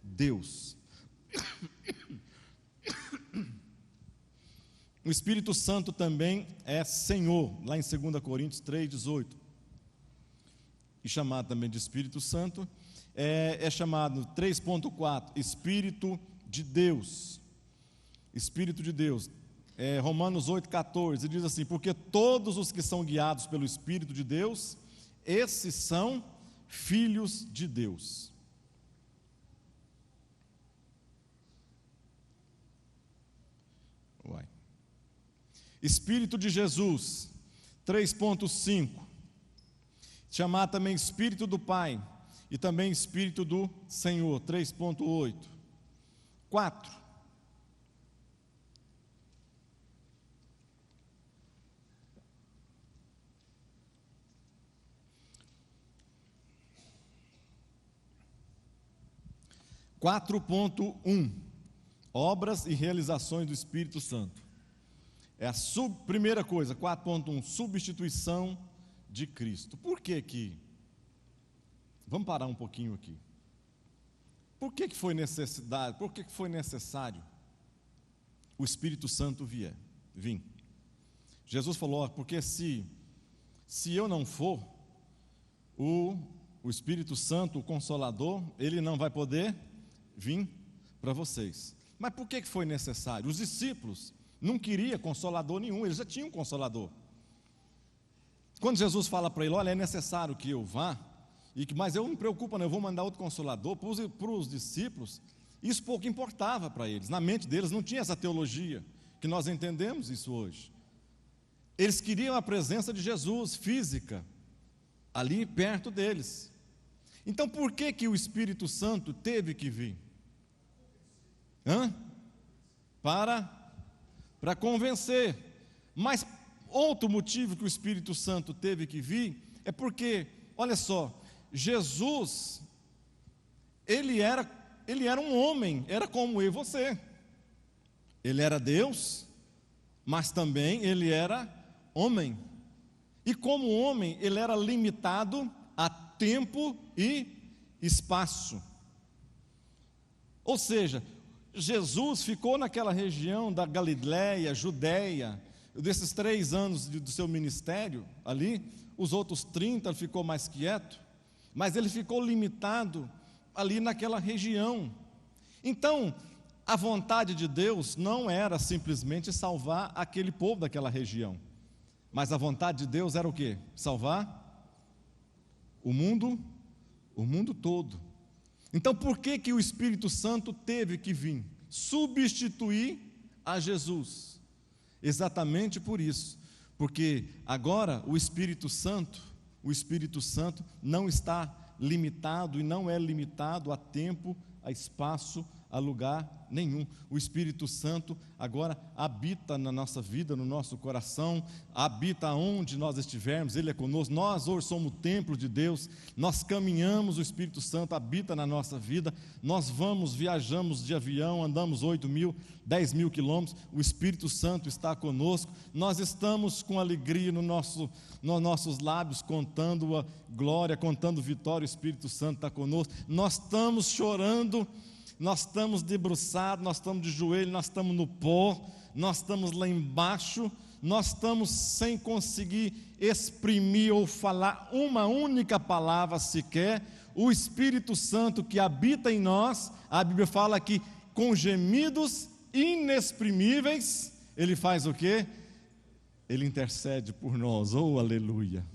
Speaker 3: Deus. O Espírito Santo também é Senhor, lá em 2 Coríntios 3,18. E chamado também de Espírito Santo, é chamado 3.4, Espírito de Deus. Espírito de Deus. Romanos 8,14, diz assim, porque todos os que são guiados pelo Espírito de Deus, esses são filhos de Deus. Espírito de Jesus, 3.5, chamado também Espírito do Pai, e também Espírito do Senhor, 3.8, 4, Obras e realizações do Espírito Santo. É a primeira coisa, 4.1, substituição de Cristo. Por que que? Vamos parar um pouquinho aqui. Por que que foi necessidade, por que que foi necessário o Espírito Santo vir? Jesus falou, porque se eu não for, o Espírito Santo, o Consolador, ele não vai poder vir para vocês. Mas por que que foi necessário? Os discípulos não queriam Consolador nenhum, eles já tinham um Consolador. Quando Jesus fala para ele, olha, é necessário que eu vá, mas eu não me preocupo não, eu vou mandar outro Consolador, para os discípulos, isso pouco importava para eles, na mente deles não tinha essa teologia, que nós entendemos isso hoje. Eles queriam a presença de Jesus, física, ali perto deles. Então por que que o Espírito Santo teve que vir? Para convencer. Mas outro motivo que o Espírito Santo teve que vir é porque, olha só, Jesus, ele era um homem, era como eu e você. Ele era Deus, mas também ele era homem. E como homem, ele era limitado a tempo e espaço. Ou seja, Jesus ficou naquela região da Galileia, Judéia, desses 3 anos do seu ministério ali, os outros 30 ele ficou mais quieto, mas ele ficou limitado ali naquela região. Então, a vontade de Deus não era simplesmente salvar aquele povo daquela região, mas a vontade de Deus era o quê? Salvar o mundo todo. Então por que que o Espírito Santo teve que vir? Substituir a Jesus. Exatamente por isso, porque agora o Espírito Santo não está limitado e não é limitado a tempo, a espaço, a lugar nenhum. O Espírito Santo agora habita na nossa vida, no nosso coração, habita onde nós estivermos, Ele é conosco. Nós hoje somos o templo de Deus, nós caminhamos, o Espírito Santo habita na nossa vida, nós viajamos de avião, andamos 8.000, 10.000 quilômetros, o Espírito Santo está conosco, nós estamos com alegria nos nossos lábios, contando a glória, contando vitória, o Espírito Santo está conosco, nós estamos chorando, nós estamos debruçados, nós estamos de joelho, nós estamos no pó, nós estamos lá embaixo, nós estamos sem conseguir exprimir ou falar uma única palavra sequer. O Espírito Santo que habita em nós, a Bíblia fala que com gemidos inexprimíveis, Ele faz o quê? Ele intercede por nós, oh aleluia.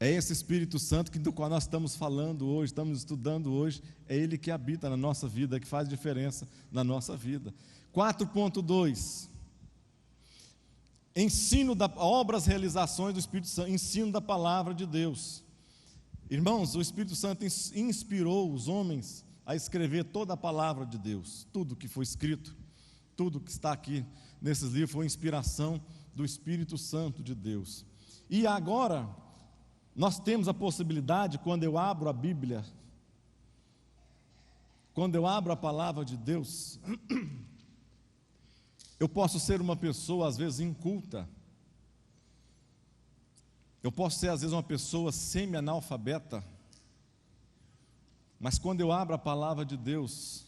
Speaker 3: É esse Espírito Santo do qual nós estamos falando hoje, estamos estudando hoje, é Ele que habita na nossa vida, que faz diferença na nossa vida. 4.2, obras, realizações do Espírito Santo, ensino da palavra de Deus. Irmãos, o Espírito Santo inspirou os homens a escrever toda a palavra de Deus, tudo que foi escrito, tudo que está aqui nesses livros foi inspiração do Espírito Santo de Deus. E agora nós temos a possibilidade, quando eu abro a Bíblia, quando eu abro a palavra de Deus, eu posso ser uma pessoa às vezes inculta, eu posso ser às vezes uma pessoa semi-analfabeta, mas quando eu abro a palavra de Deus,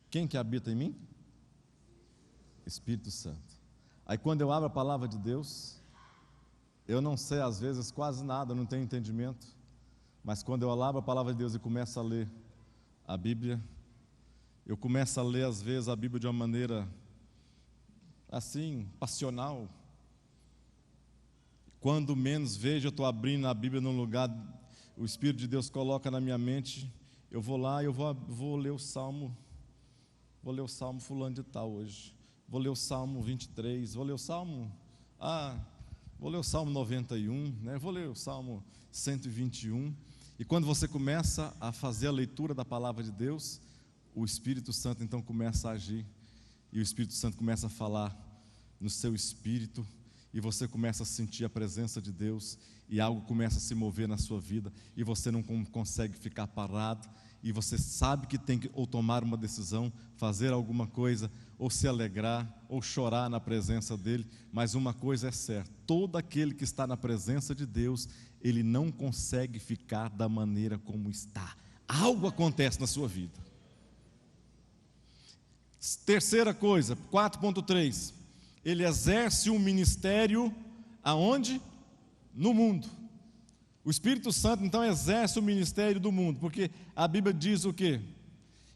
Speaker 3: quem que habita em mim? Espírito Santo. Aí quando eu abro a palavra de Deus, eu não sei às vezes quase nada, não tenho entendimento, mas quando eu abro a palavra de Deus e começo a ler a Bíblia, eu começo a ler às vezes a Bíblia de uma maneira assim, passional. Quando menos vejo, eu estou abrindo a Bíblia num lugar, o Espírito de Deus coloca na minha mente, eu vou lá e eu vou ler o Salmo, fulano de tal hoje, vou ler o Salmo 23, vou ler o Salmo 91, né? Vou ler o Salmo 121, e quando você começa a fazer a leitura da palavra de Deus, o Espírito Santo então começa a agir, e o Espírito Santo começa a falar no seu espírito, e você começa a sentir a presença de Deus, e algo começa a se mover na sua vida, e você não consegue ficar parado, e você sabe que tem que ou tomar uma decisão, fazer alguma coisa, ou se alegrar, ou chorar na presença dele, mas uma coisa é certa: todo aquele que está na presença de Deus, ele não consegue ficar da maneira como está. Algo acontece na sua vida. Terceira coisa, 4.3, ele exerce um ministério aonde? No mundo. O Espírito Santo então exerce o ministério do mundo, porque a Bíblia diz o quê?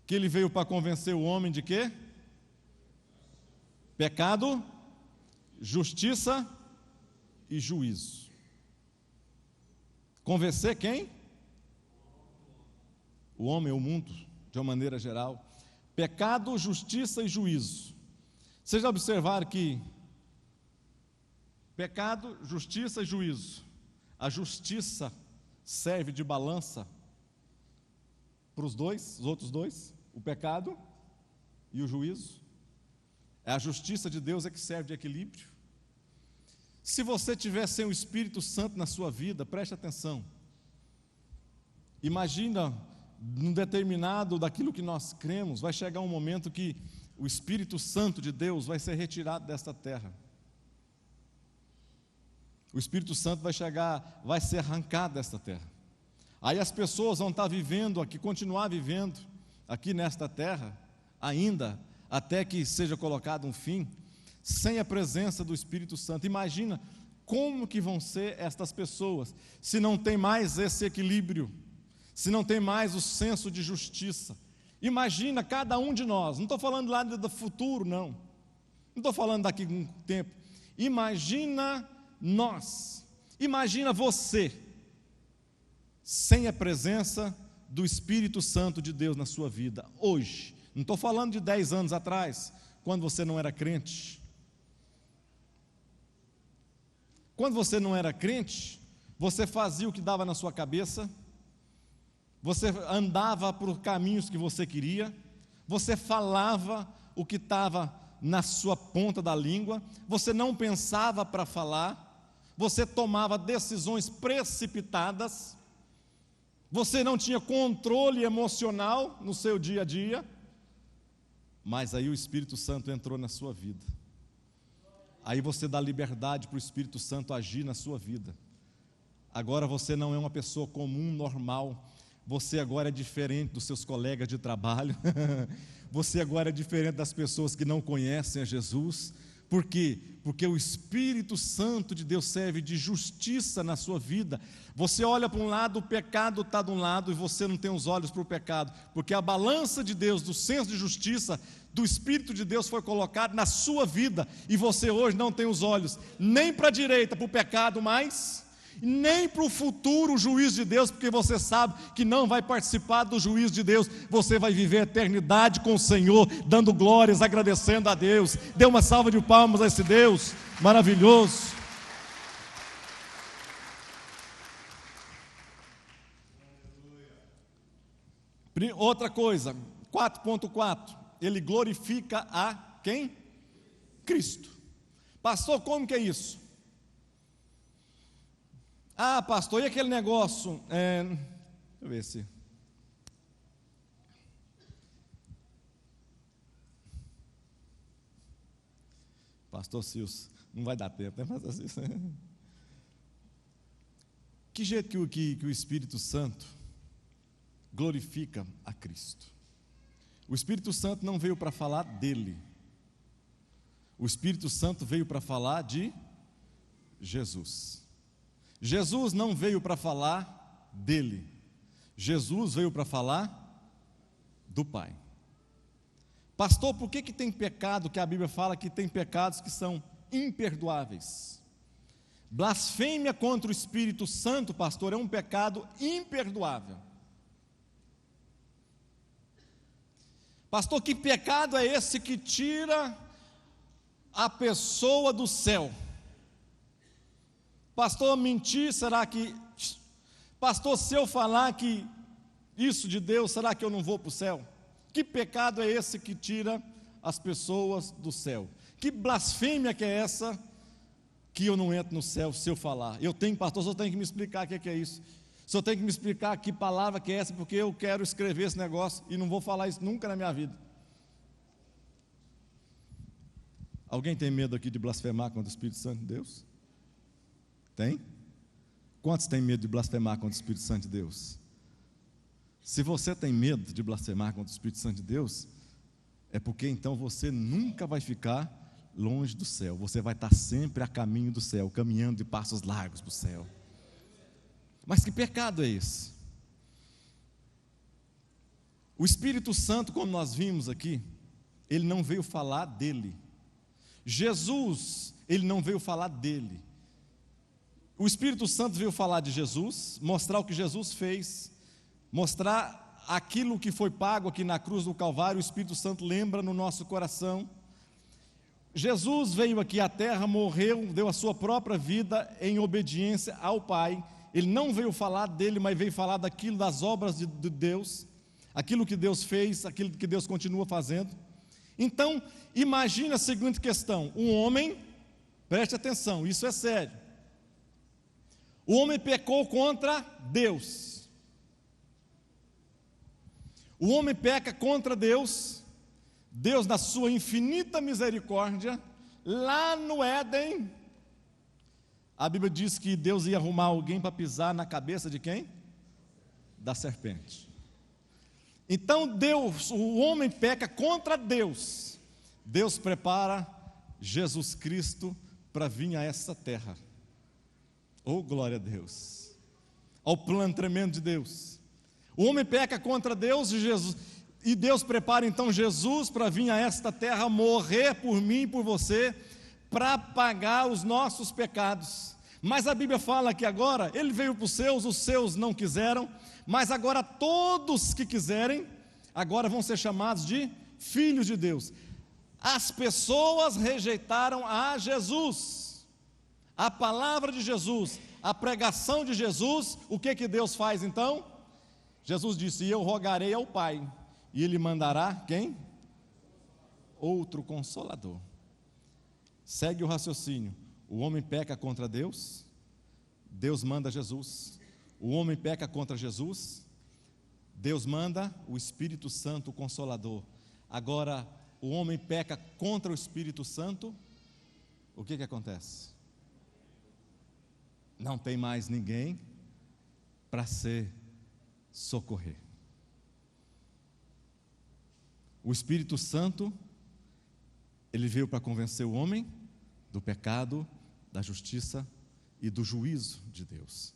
Speaker 3: Que ele veio para convencer o homem de quê? Pecado, justiça e juízo. Convencer quem? O homem, o mundo, de uma maneira geral. Pecado, justiça e juízo. Vocês já observaram que pecado, justiça e juízo. A justiça serve de balança para os outros dois, o pecado e o juízo. A justiça de Deus é que serve de equilíbrio. Se você tiver sem o Espírito Santo na sua vida, preste atenção. Imagina, num determinado daquilo que nós cremos, vai chegar um momento que o Espírito Santo de Deus vai ser retirado desta terra. O Espírito Santo vai ser arrancado desta terra. Aí as pessoas vão estar vivendo aqui, continuar vivendo aqui nesta terra, ainda, até que seja colocado um fim, sem a presença do Espírito Santo. Imagina como que vão ser estas pessoas, se não tem mais esse equilíbrio, se não tem mais o senso de justiça. Imagina cada um de nós, não estou falando lá do futuro, não estou falando daqui a um tempo. Imagina nós, imagina você, sem a presença do Espírito Santo de Deus na sua vida, hoje. Não estou falando de 10 anos atrás, quando você não era crente. Quando você não era crente, você fazia o que dava na sua cabeça, você andava por caminhos que você queria, você falava o que estava na sua ponta da língua, você não pensava para falar, você tomava decisões precipitadas, você não tinha controle emocional no seu dia a dia, mas aí o Espírito Santo entrou na sua vida. Aí você dá liberdade para o Espírito Santo agir na sua vida. Agora você não é uma pessoa comum, normal. Você agora é diferente dos seus colegas de trabalho. Você agora é diferente das pessoas que não conhecem a Jesus. Por quê? Porque o Espírito Santo de Deus serve de justiça na sua vida. Você olha para um lado, o pecado está de um lado e você não tem os olhos para o pecado, porque a balança de Deus, do senso de justiça, do Espírito de Deus foi colocado na sua vida, e você hoje não tem os olhos nem para a direita, para o pecado mais, nem para o futuro juízo de Deus, porque você sabe que não vai participar do juízo de Deus. Você vai viver a eternidade com o Senhor, dando glórias, agradecendo a Deus. Dê uma salva de palmas a esse Deus maravilhoso. Outra coisa, 4.4, ele glorifica a quem? Cristo. Pastor, como que é isso? Ah, pastor, e aquele negócio? Deixa eu ver se... Pastor Silvio, não vai dar tempo, né, pastor Silvio? Que jeito que o Espírito Santo glorifica a Cristo? O Espírito Santo não veio para falar dele. O Espírito Santo veio para falar de Jesus. Jesus não veio para falar dele. Jesus veio para falar do Pai. Pastor, por que tem pecado que a Bíblia fala que tem pecados que são imperdoáveis? Blasfêmia contra o Espírito Santo, pastor, é um pecado imperdoável. Pastor, que pecado é esse que tira a pessoa do céu? Pastor, mentir, será que... Pastor, se eu falar que isso de Deus, será que eu não vou para o céu? Que pecado é esse que tira as pessoas do céu? Que blasfêmia que é essa que eu não entro no céu se eu falar? Eu tenho, pastor, só tenho que me explicar o que é isso. O senhor tem que me explicar que palavra que é essa, porque eu quero escrever esse negócio e não vou falar isso nunca na minha vida. Alguém tem medo aqui de blasfemar contra o Espírito Santo de Deus? Tem? Quantos têm medo de blasfemar contra o Espírito Santo de Deus? Se você tem medo de blasfemar contra o Espírito Santo de Deus, é porque então você nunca vai ficar longe do céu. Você vai estar sempre a caminho do céu, caminhando de passos largos para o céu. Mas que pecado é esse? O Espírito Santo, como nós vimos aqui, ele não veio falar dele. Jesus, ele não veio falar dele. O Espírito Santo veio falar de Jesus, mostrar o que Jesus fez, mostrar aquilo que foi pago aqui na cruz do Calvário. O Espírito Santo lembra no nosso coração. Jesus veio aqui à terra, morreu, deu a sua própria vida em obediência ao Pai. Ele não veio falar dele, mas veio falar daquilo, das obras de Deus, aquilo que Deus fez, aquilo que Deus continua fazendo. Então, imagine a seguinte questão: um homem, preste atenção, isso é sério. O homem pecou contra Deus. O homem peca contra Deus. Deus, na sua infinita misericórdia, lá no Éden, a Bíblia diz que Deus ia arrumar alguém para pisar na cabeça de quem? Da serpente. Então Deus, o homem peca contra Deus. Deus prepara Jesus Cristo para vir a essa terra. Oh, glória a Deus! Ao plano tremendo de Deus. O homem peca contra Deus e Deus prepara então Jesus para vir a esta terra, morrer por mim e por você, para pagar os nossos pecados. Mas a Bíblia fala que agora ele veio para os seus não quiseram, mas agora todos que quiserem, agora vão ser chamados de filhos de Deus. As pessoas rejeitaram a Jesus, a palavra de Jesus, a pregação de Jesus. O que Deus faz então? Jesus disse: e eu rogarei ao Pai, e Ele mandará quem? Outro Consolador. Segue o raciocínio. O homem peca contra Deus, Deus manda Jesus. O homem peca contra Jesus, Deus manda o Espírito Santo, o Consolador. Agora, o homem peca contra o Espírito Santo, o que acontece? Não tem mais ninguém para se socorrer. O Espírito Santo, ele veio para convencer o homem do pecado, da justiça e do juízo de Deus.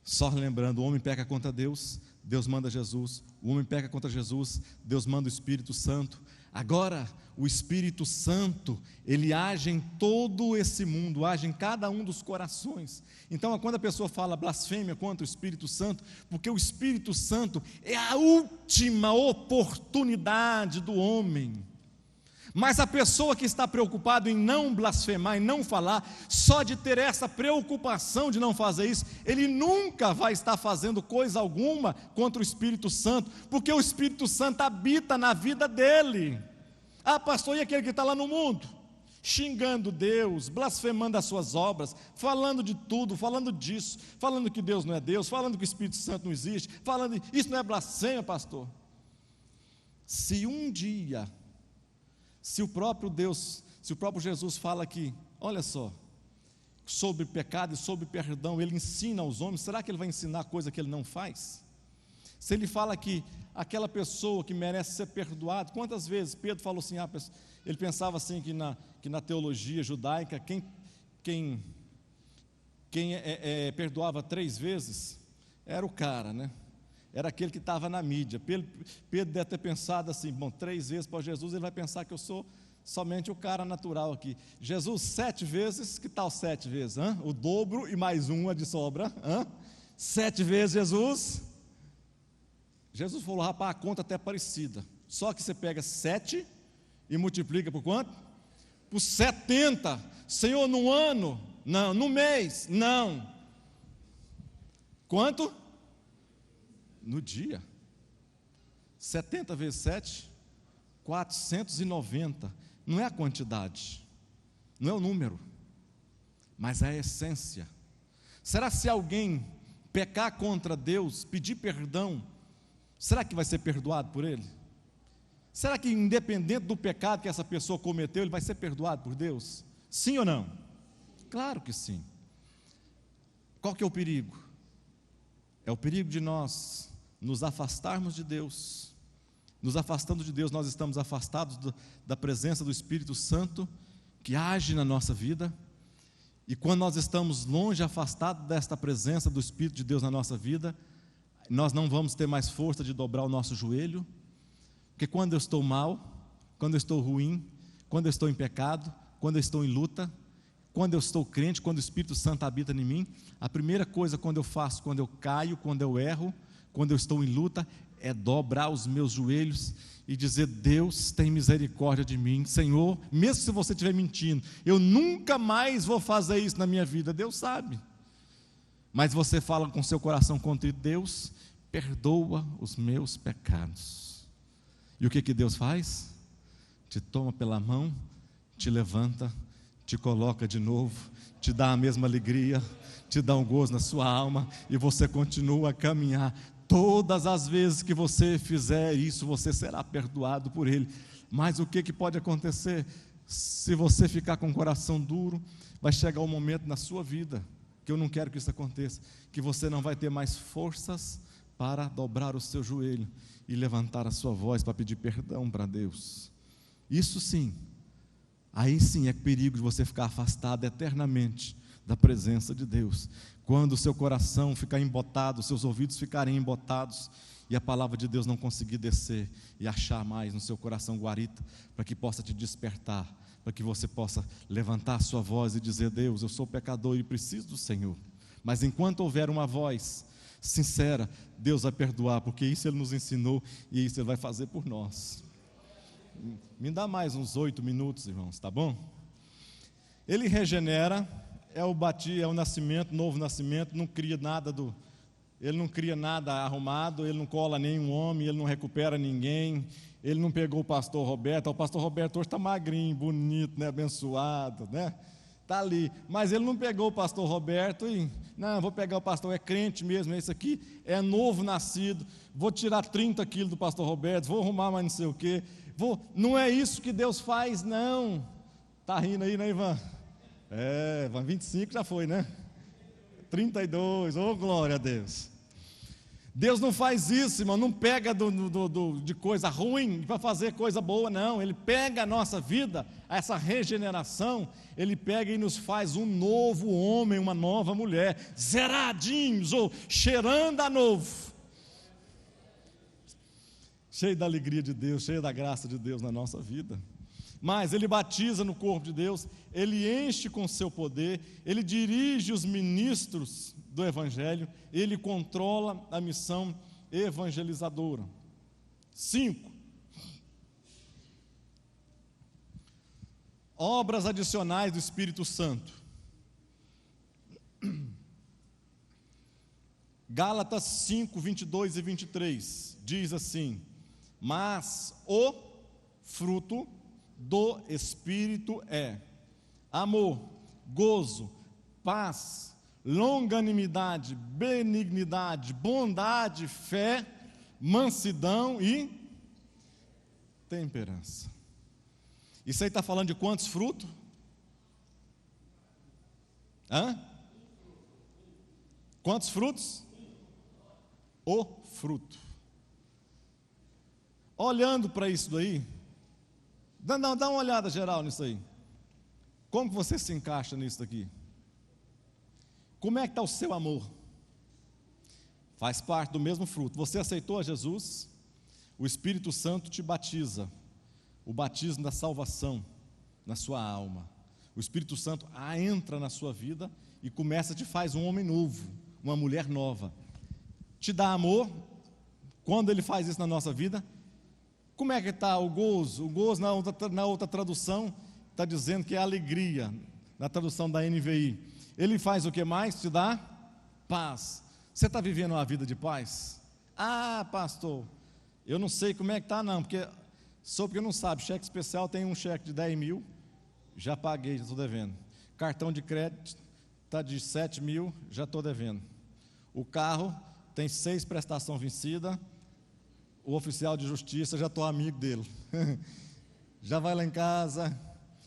Speaker 3: Só lembrando, o homem peca contra Deus, Deus manda Jesus. O homem peca contra Jesus, Deus manda o Espírito Santo. Agora, o Espírito Santo, ele age em todo esse mundo, age em cada um dos corações. Então, quando a pessoa fala blasfêmia contra o Espírito Santo, porque o Espírito Santo é a última oportunidade do homem. Mas a pessoa que está preocupada em não blasfemar, em não falar, só de ter essa preocupação de não fazer isso, ele nunca vai estar fazendo coisa alguma contra o Espírito Santo, porque o Espírito Santo habita na vida dele. Ah, pastor, e aquele que está lá no mundo? Xingando Deus, blasfemando as suas obras, falando de tudo, falando disso, falando que Deus não é Deus, falando que o Espírito Santo não existe, falando, isso não é blasfêmia, pastor? Se um dia... Se o próprio Deus, se o próprio Jesus fala aqui, olha só, sobre pecado e sobre perdão, ele ensina aos homens, será que ele vai ensinar coisa que ele não faz? Se ele fala que aquela pessoa que merece ser perdoado, quantas vezes Pedro falou assim, ele pensava assim que na teologia judaica, quem perdoava 3 vezes, era o cara, né? Era aquele que estava na mídia. Pedro deve ter pensado assim, bom, 3 vezes para Jesus, ele vai pensar que eu sou somente o cara natural aqui. Jesus 7 vezes, que tal 7 vezes? Hein? O dobro e mais uma de sobra. Hein? 7 vezes Jesus. Jesus falou, rapaz, a conta até é parecida. Só que você pega 7 e multiplica por quanto? Por 70. Senhor, num ano? Não. No mês? Não. Quanto? No dia. 70 vezes 7, 490. Não é a quantidade, não é o número, mas a essência. Será se alguém pecar contra Deus, pedir perdão, será que vai ser perdoado por Ele? Será que independente do pecado que essa pessoa cometeu, ele vai ser perdoado por Deus? Sim ou não? Claro que sim. Qual que é o perigo? É o perigo de nós nos afastarmos de Deus. Nos afastando de Deus, nós estamos afastados da presença do Espírito Santo, que age na nossa vida. E quando nós estamos longe, afastados desta presença do Espírito de Deus na nossa vida, nós não vamos ter mais força de dobrar o nosso joelho, porque quando eu estou mal, quando eu estou ruim, quando eu estou em pecado, quando eu estou em luta, quando eu estou crente, quando o Espírito Santo habita em mim, a primeira coisa quando eu faço, quando eu caio, quando eu erro, quando eu estou em luta, é dobrar os meus joelhos e dizer: Deus tem misericórdia de mim, Senhor, mesmo se você estiver mentindo, eu nunca mais vou fazer isso na minha vida, Deus sabe. Mas você fala com seu coração contrito: Deus, perdoa os meus pecados. E o que Deus faz? Te toma pela mão, te levanta, te coloca de novo, te dá a mesma alegria, te dá um gozo na sua alma, e você continua a caminhar. Todas as vezes que você fizer isso, você será perdoado por Ele. Mas o que pode acontecer? Se você ficar com o coração duro, vai chegar um momento na sua vida, que eu não quero que isso aconteça, que você não vai ter mais forças para dobrar o seu joelho e levantar a sua voz para pedir perdão para Deus. Isso sim, aí sim é perigo de você ficar afastado eternamente da presença de Deus, quando o seu coração ficar embotado, seus ouvidos ficarem embotados, e a palavra de Deus não conseguir descer e achar mais no seu coração guarita, para que possa te despertar, para que você possa levantar a sua voz e dizer: Deus, eu sou pecador e preciso do Senhor. Mas enquanto houver uma voz sincera, Deus vai perdoar, porque isso Ele nos ensinou e isso Ele vai fazer por nós. Me dá mais uns 8 minutos, irmãos, tá bom? Ele regenera, é o nascimento, novo nascimento, ele não cria nada arrumado, ele não cola nenhum homem, ele não recupera ninguém, ele não pegou o pastor Roberto. O pastor Roberto hoje está magrinho, bonito, né, abençoado, né? Está ali, mas ele não pegou o pastor Roberto e, não, vou pegar o pastor, é crente mesmo, esse aqui é novo nascido, vou tirar 30 quilos do pastor Roberto, vou arrumar mais não sei o quê, não é isso que Deus faz, não. Está rindo aí, né, Ivan? 25 já foi, né? 32, oh glória a Deus. Deus não faz isso, irmão, não pega de coisa ruim para fazer coisa boa, não. Ele pega a nossa vida, essa regeneração, Ele pega e nos faz um novo homem, uma nova mulher, zeradinhos, ou cheirando a novo, cheio da alegria de Deus, cheio da graça de Deus na nossa vida. Mas Ele batiza no corpo de Deus, Ele enche com seu poder, Ele dirige os ministros do Evangelho, Ele controla a missão evangelizadora. 5. Obras adicionais do Espírito Santo. Gálatas 5, 22 e 23, diz assim: mas o fruto do Espírito é amor, gozo, paz, longanimidade, benignidade, bondade, fé, mansidão e temperança. Isso aí está falando de quantos frutos? Quantos frutos? O fruto. Olhando para isso daí, dá uma olhada geral nisso aí. Como que você se encaixa nisso daqui? Como é que está o seu amor? Faz parte do mesmo fruto. Você aceitou a Jesus, o Espírito Santo te batiza, o batismo da salvação na sua alma. O Espírito Santo entra na sua vida e te faz um homem novo, uma mulher nova. Te dá amor. Quando Ele faz isso na nossa vida, como é que está o gozo? O gozo na outra tradução está dizendo que é alegria, na tradução da NVI. Ele faz o que mais? Te dá paz. Você está vivendo uma vida de paz? Pastor, eu não sei como é que está não, porque não sabe, cheque especial tem um cheque de 10 mil, já paguei, já estou devendo. Cartão de crédito está de 7 mil, já estou devendo. O carro tem 6 prestações vencidas, o oficial de justiça, já estou amigo dele. Já vai lá em casa,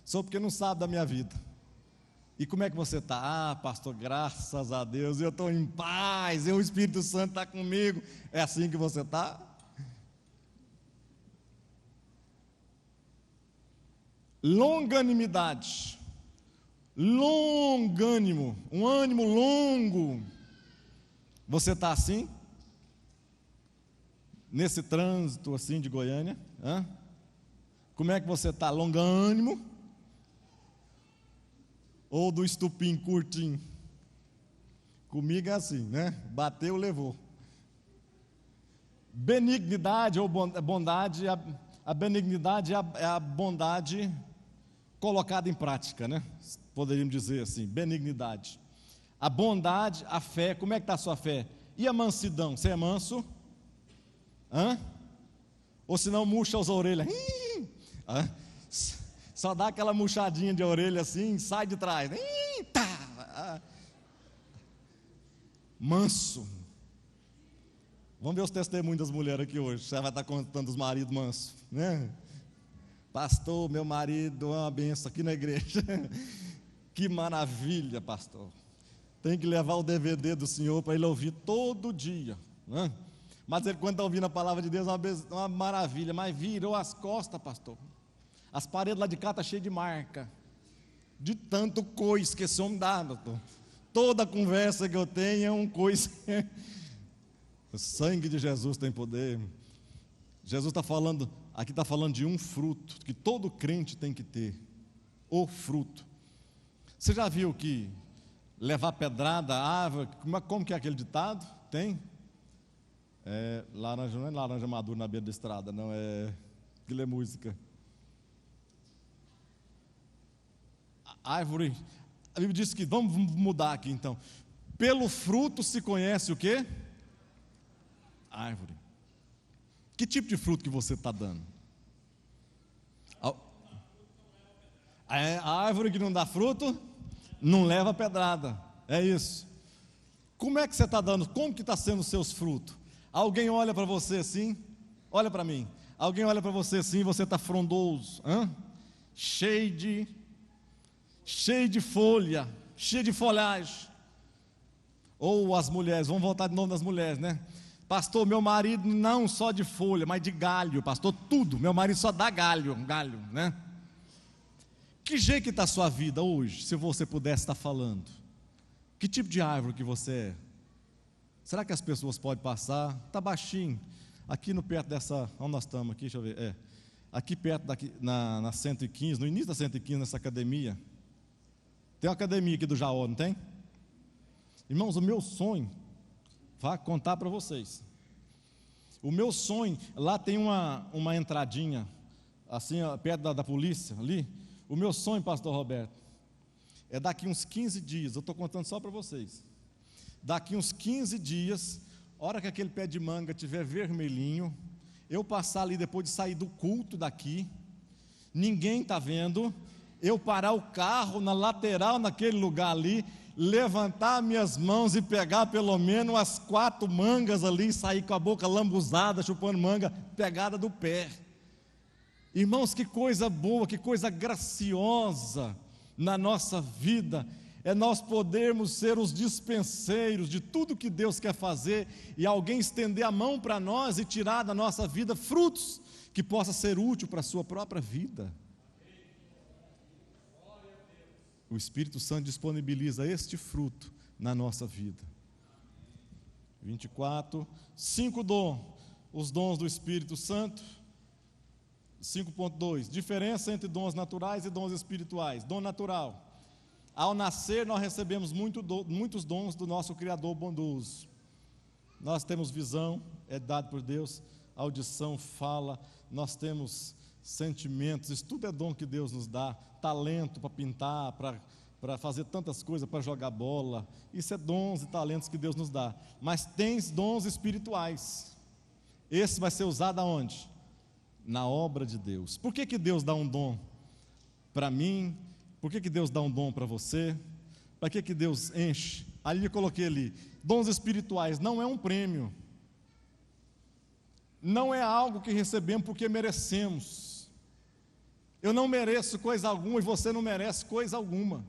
Speaker 3: só porque não sabe da minha vida. E como é que você está? Ah, pastor, graças a Deus, eu estou em paz, o Espírito Santo está comigo. É assim que você está? Longanimidade. Longânimo, um ânimo longo. Você está assim? Nesse trânsito assim de Goiânia? Como é que você está? Longânimo? Ou do estupim curtinho? Comigo é assim, né? Bateu, levou. Benignidade ou bondade, a benignidade é a bondade colocada em prática, né? Poderíamos dizer assim, benignidade. A bondade, a fé, como é que está a sua fé? E a mansidão, você é manso? Ou se não, murcha as orelhas. Só dá aquela murchadinha de orelha assim, sai de trás. Manso. Vamos ver os testemunhos das mulheres aqui hoje. Você vai estar contando os maridos mansos, né? Pastor, meu marido é uma benção aqui na igreja. Que maravilha, pastor. Tem que levar o DVD do senhor para ele ouvir todo dia, né? Mas ele, quando está ouvindo a palavra de Deus, é uma maravilha. Mas virou as costas, pastor. As paredes lá de cá estão cheias de marca, de tanto coice que esse homem dá, pastor. Toda conversa que eu tenho é um coice. O sangue de Jesus tem poder. Jesus está falando, aqui está falando de um fruto, que todo crente tem que ter. O fruto. Você já viu que levar pedrada à árvore, como que é aquele ditado? Tem? Laranja, não é laranja madura na beira da estrada, não, aquilo é música. A árvore, a Bíblia diz que, vamos mudar aqui então, pelo fruto se conhece o quê? Árvore. Que tipo de fruto que você está dando? A árvore que não dá fruto, não leva pedrada, é isso. Como é que você está dando? Como que está sendo os seus frutos? Alguém olha para você assim, olha para mim, alguém olha para você assim, você está frondoso, cheio de folha, cheio de folhagem. Ou as mulheres, vamos voltar de novo nas mulheres, né? Pastor, meu marido não só de folha, mas de galho, pastor, tudo, meu marido só dá galho, né? Que jeito que está a sua vida hoje, se você pudesse estar falando? Que tipo de árvore que você é? Será que as pessoas podem passar? Está baixinho, aqui no perto dessa, onde nós estamos aqui, deixa eu ver, aqui perto daqui, na 115, no início da 115, nessa academia, tem uma academia aqui do Jaó, não tem? Irmãos, o meu sonho, vou contar para vocês, o meu sonho, lá tem uma entradinha, assim, perto da polícia, ali. O meu sonho, pastor Roberto, é daqui uns 15 dias, eu estou contando só para vocês, daqui uns 15 dias, hora que aquele pé de manga estiver vermelhinho, eu passar ali depois de sair do culto daqui, ninguém está vendo, eu parar o carro na lateral, naquele lugar ali, levantar minhas mãos e pegar pelo menos as 4 mangas ali, e sair com a boca lambuzada, chupando manga, pegada do pé. Irmãos, que coisa boa, que coisa graciosa na nossa vida, é nós podermos ser os dispenseiros de tudo que Deus quer fazer, e alguém estender a mão para nós e tirar da nossa vida frutos, que possa ser útil para a sua própria vida. O Espírito Santo disponibiliza este fruto na nossa vida. 24, 5 dons, os dons do Espírito Santo. 5.2, diferença entre dons naturais e dons espirituais. Dom natural, ao nascer nós recebemos muitos dons do nosso Criador bondoso. Nós temos visão, é dado por Deus, audição, fala, nós temos sentimentos, isso tudo é dom que Deus nos dá, talento para pintar, para fazer tantas coisas, para jogar bola, isso é dons e talentos que Deus nos dá. Mas tem dons espirituais, esse vai ser usado aonde? Na obra de Deus. Por que Deus dá um dom para mim? Por que Deus dá um dom para você? Para que Deus enche Ali eu coloquei ali, dons espirituais não é um prêmio, não é algo que recebemos porque merecemos. Eu não mereço coisa alguma e você não merece coisa alguma.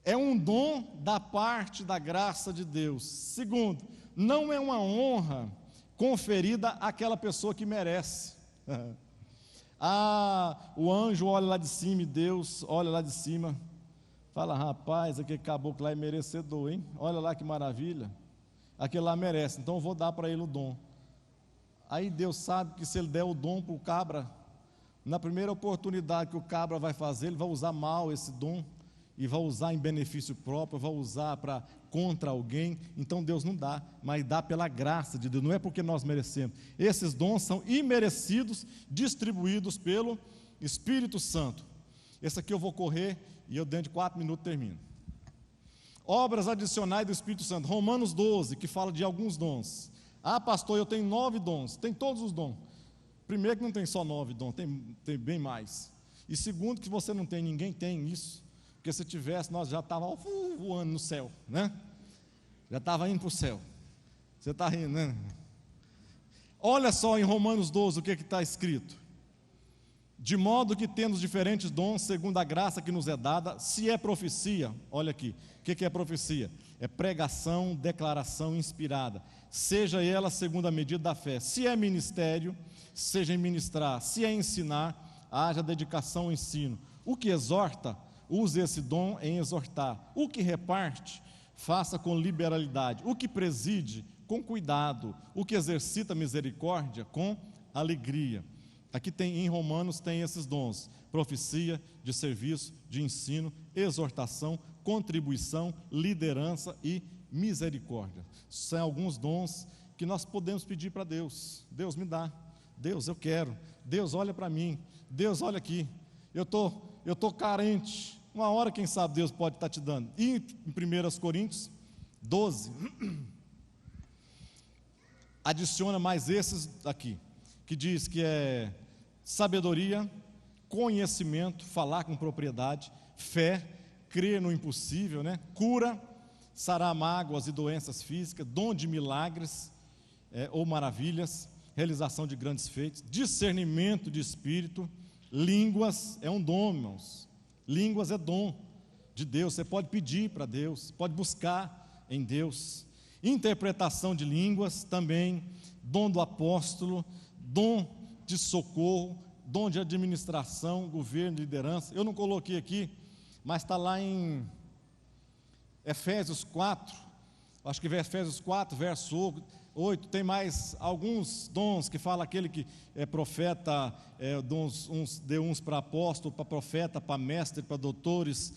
Speaker 3: É um dom da parte da graça de Deus. Segundo, não é uma honra conferida àquela pessoa que merece. O anjo olha lá de cima e Deus olha lá de cima, fala: rapaz, aquele caboclo lá é merecedor, hein? Olha lá que maravilha, aquele lá merece, então eu vou dar para ele o dom. Aí Deus sabe que se ele der o dom para o cabra, na primeira oportunidade que o cabra vai fazer, ele vai usar mal esse dom, e vai usar em benefício próprio, vai usar contra alguém. Então Deus não dá, mas dá pela graça de Deus, não é porque nós merecemos. Esses dons são imerecidos, distribuídos pelo Espírito Santo. Esse aqui eu vou correr, e eu dentro de 4 minutos termino. Obras adicionais do Espírito Santo, Romanos 12, que fala de alguns dons. Pastor, eu tenho 9 dons, tem todos os dons. Primeiro que não tem só 9 dons, tem bem mais. E segundo que você não tem, ninguém tem isso. Porque se tivesse, nós já estávamos voando no céu, né? Já estava indo para o céu. Você está rindo, né? Olha só em Romanos 12 o que está escrito: de modo que temos diferentes dons, segundo a graça que nos é dada. Se é profecia, olha aqui, o que é profecia? É pregação, declaração inspirada, seja ela segundo a medida da fé. Se é ministério, seja em ministrar. Se é ensinar, haja dedicação ao ensino. O que exorta, use esse dom em exortar. O que reparte, faça com liberalidade. O que preside, com cuidado. O que exercita misericórdia, com alegria. Aqui em Romanos tem esses dons: profecia, de serviço, de ensino, exortação, contribuição, liderança e misericórdia. São alguns dons que nós podemos pedir para Deus. Deus me dá, Deus eu quero, Deus olha para mim, Deus olha aqui, eu estou carente, uma hora quem sabe Deus pode estar te dando. E em 1 Coríntios 12, adiciona mais esses aqui, que diz que é sabedoria, conhecimento, falar com propriedade, fé, crer no impossível, né? Cura, sarar mágoas e doenças físicas, dom de milagres ou maravilhas, realização de grandes feitos, discernimento de espírito. Línguas é um dom, irmãos. Línguas é dom de Deus. Você pode pedir para Deus, pode buscar em Deus. Interpretação de línguas também, dom do apóstolo, dom de socorro, dom de administração, governo, liderança. Eu não coloquei aqui, mas está lá em Efésios 4, acho que Efésios 4, verso 8, tem mais alguns dons que fala aquele que é profeta, deu uns para apóstolo, para profeta, para mestre, para doutores,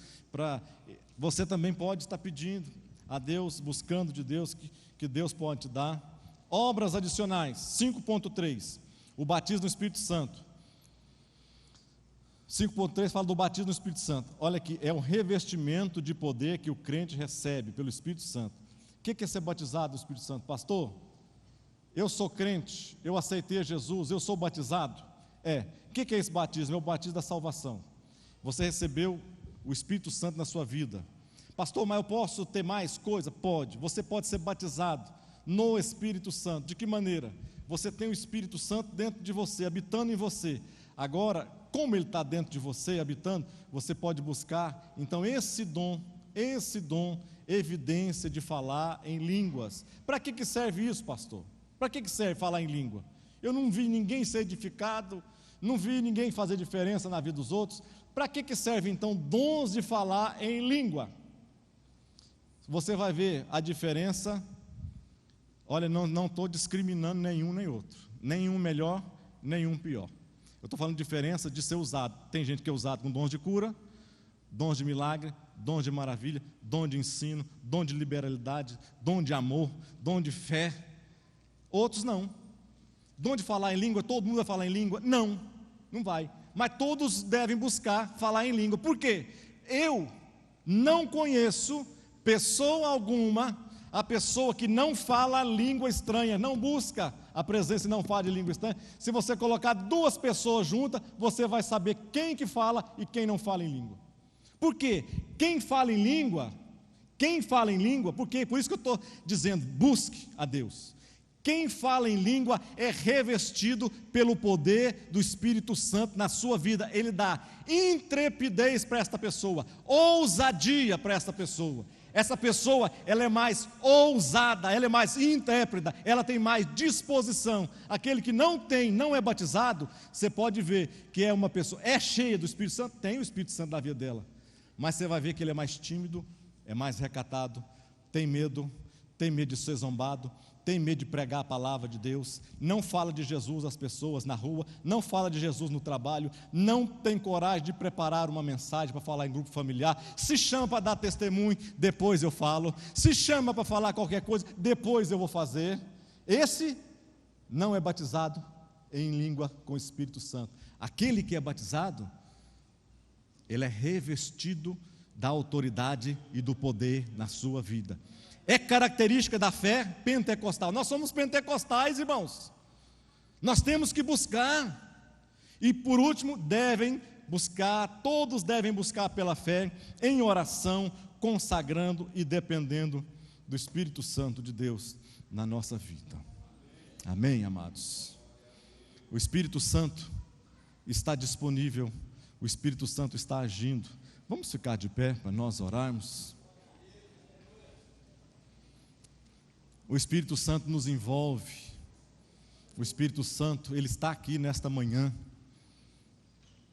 Speaker 3: você também pode estar pedindo a Deus, buscando de Deus, que Deus pode te dar. Obras adicionais, 5.3, o batismo no Espírito Santo. 5.3 fala do batismo no Espírito Santo. Olha aqui, é um revestimento de poder que o crente recebe pelo Espírito Santo. O que é ser batizado no Espírito Santo? Pastor, eu sou crente, eu aceitei Jesus, eu sou batizado. O que é esse batismo? É o batismo da salvação. Você recebeu o Espírito Santo na sua vida. Pastor, mas eu posso ter mais coisa? Pode. Você pode ser batizado no Espírito Santo. De que maneira? Você tem o Espírito Santo dentro de você, habitando em você. Agora, como ele está dentro de você, habitando, você pode buscar, então, esse dom, evidência de falar em línguas. Para que serve isso, pastor? Para que serve falar em língua? Eu não vi ninguém ser edificado, não vi ninguém fazer diferença na vida dos outros. Para que serve, então, dons de falar em língua? Você vai ver a diferença. Olha, não estou discriminando nenhum nem outro, nenhum melhor, nenhum pior. Eu estou falando de diferença de ser usado. Tem gente que é usado com dons de cura, dons de milagre, dons de maravilha, dom de ensino, dom de liberalidade, dom de amor, dom de fé. Outros não. Dom de falar em língua, todo mundo vai falar em língua? Não vai. Mas todos devem buscar falar em língua. Por quê? Eu não conheço pessoa alguma, a pessoa que não fala língua estranha, não busca a presença e não fala de língua estranha. Se você colocar 2 pessoas juntas, você vai saber quem que fala e quem não fala em língua. Por quê? Quem fala em língua Quem fala em língua, por isso que eu estou dizendo, busque a Deus. Quem fala em língua é revestido pelo poder do Espírito Santo na sua vida. Ele dá intrepidez para esta pessoa, ousadia para esta pessoa. Essa pessoa, ela é mais ousada, ela é mais intrépida, ela tem mais disposição. Aquele que não é batizado, você pode ver que é uma pessoa, é cheia do Espírito Santo, tem o Espírito Santo na vida dela, mas você vai ver que ele é mais tímido, é mais recatado, tem medo de ser zombado, tem medo de pregar a palavra de Deus, não fala de Jesus às pessoas na rua, não fala de Jesus no trabalho, não tem coragem de preparar uma mensagem para falar em grupo familiar, se chama para dar testemunho, depois eu falo, se chama para falar qualquer coisa, depois eu vou fazer. Esse não é batizado em língua com o Espírito Santo. Aquele que é batizado, ele é revestido da autoridade e do poder na sua vida. É característica da fé pentecostal. Nós somos pentecostais, irmãos. Nós temos que buscar. E por último, todos devem buscar pela fé, em oração, consagrando e dependendo do Espírito Santo de Deus na nossa vida. Amém, amados? O Espírito Santo está disponível, o Espírito Santo está agindo. Vamos ficar de pé para nós orarmos. O Espírito Santo nos envolve, o Espírito Santo, ele está aqui nesta manhã,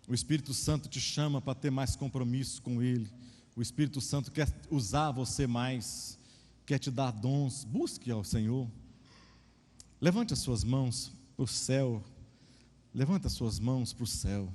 Speaker 3: o Espírito Santo te chama para ter mais compromisso com ele, o Espírito Santo quer usar você mais, quer te dar dons, busque ao Senhor, levante as suas mãos para o céu, levante as suas mãos para o céu,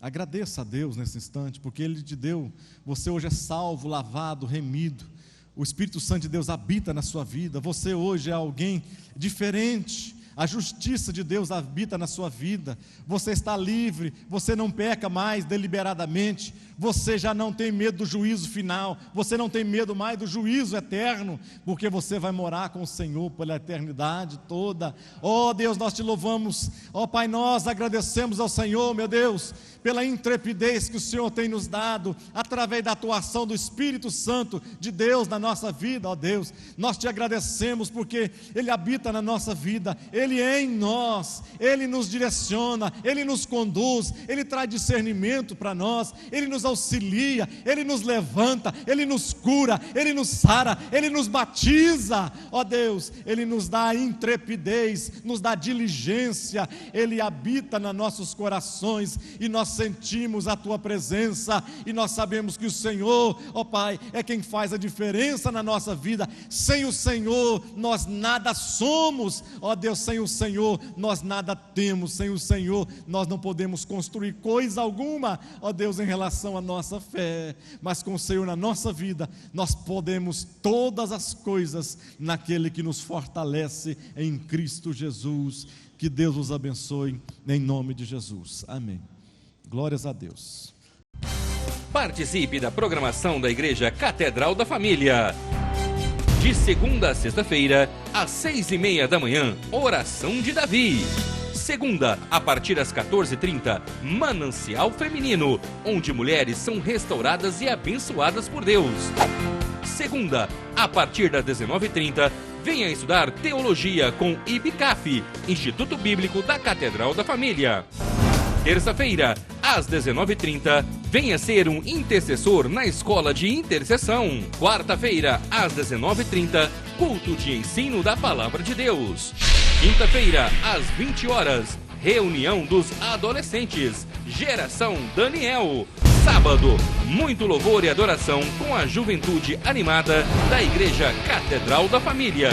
Speaker 3: agradeça a Deus nesse instante, porque Ele te deu, você hoje é salvo, lavado, remido, o Espírito Santo de Deus habita na sua vida, você hoje é alguém diferente, a justiça de Deus habita na sua vida, você está livre, você não peca mais deliberadamente, você já não tem medo do juízo final, você não tem medo mais do juízo eterno, porque você vai morar com o Senhor pela eternidade toda. Oh Deus, nós te louvamos, oh Pai, nós agradecemos ao Senhor, meu Deus, pela intrepidez que o Senhor tem nos dado, através da atuação do Espírito Santo de Deus na nossa vida, ó Deus, nós te agradecemos porque Ele habita na nossa vida, Ele é em nós, Ele nos direciona, Ele nos conduz, Ele traz discernimento para nós, Ele nos auxilia, Ele nos levanta, Ele nos cura, Ele nos sara, Ele nos batiza, ó Deus, Ele nos dá intrepidez, nos dá diligência, Ele habita nos nossos corações e nós sentimos a Tua presença e nós sabemos que o Senhor, ó Pai, é quem faz a diferença na nossa vida. Sem o Senhor nós nada somos, ó Deus, sem o Senhor nós nada temos, sem o Senhor nós não podemos construir coisa alguma, ó Deus, em relação à nossa fé, mas com o Senhor na nossa vida nós podemos todas as coisas naquele que nos fortalece em Cristo Jesus. Que Deus os abençoe em nome de Jesus, amém. Glórias a Deus.
Speaker 1: Participe da programação da Igreja Catedral da Família. De segunda a sexta-feira, às 6:30 da manhã, Oração de Davi. Segunda, a partir das 14h30, Manancial Feminino, onde mulheres são restauradas e abençoadas por Deus. Segunda, a partir das 19h30, venha estudar Teologia com IBCAF, Instituto Bíblico da Catedral da Família. Terça-feira, às 19h30, venha ser um intercessor na Escola de Intercessão. Quarta-feira, às 19h30, culto de ensino da Palavra de Deus. Quinta-feira, às 20h, reunião dos adolescentes, Geração Daniel. Sábado, muito louvor e adoração com a juventude animada da Igreja Catedral da Família.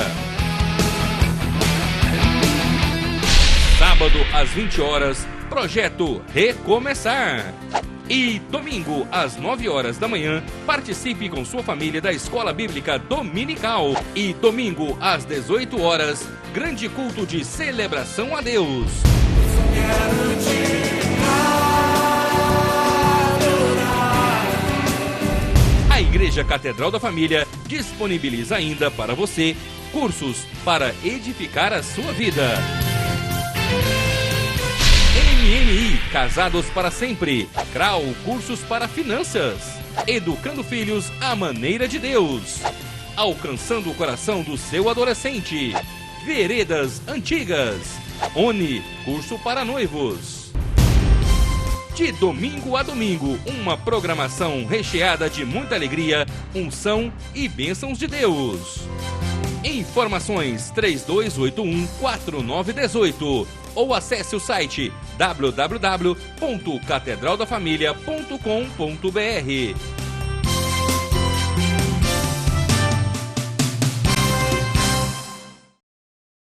Speaker 1: Sábado, às 20h, Projeto Recomeçar. E domingo, às 9h da manhã, participe com sua família da Escola Bíblica Dominical. E domingo, às 18h, grande culto de celebração a Deus. A Igreja Catedral da Família disponibiliza ainda para você cursos para edificar a sua vida. MMI, Casados para Sempre. CRAU, cursos para finanças. Educando filhos à maneira de Deus. Alcançando o coração do seu adolescente. Veredas Antigas. ONI, curso para noivos. De domingo a domingo, uma programação recheada de muita alegria, unção e bênçãos de Deus. Informações 3281-4918 ou acesse o site www.catedraldafamilia.com.br.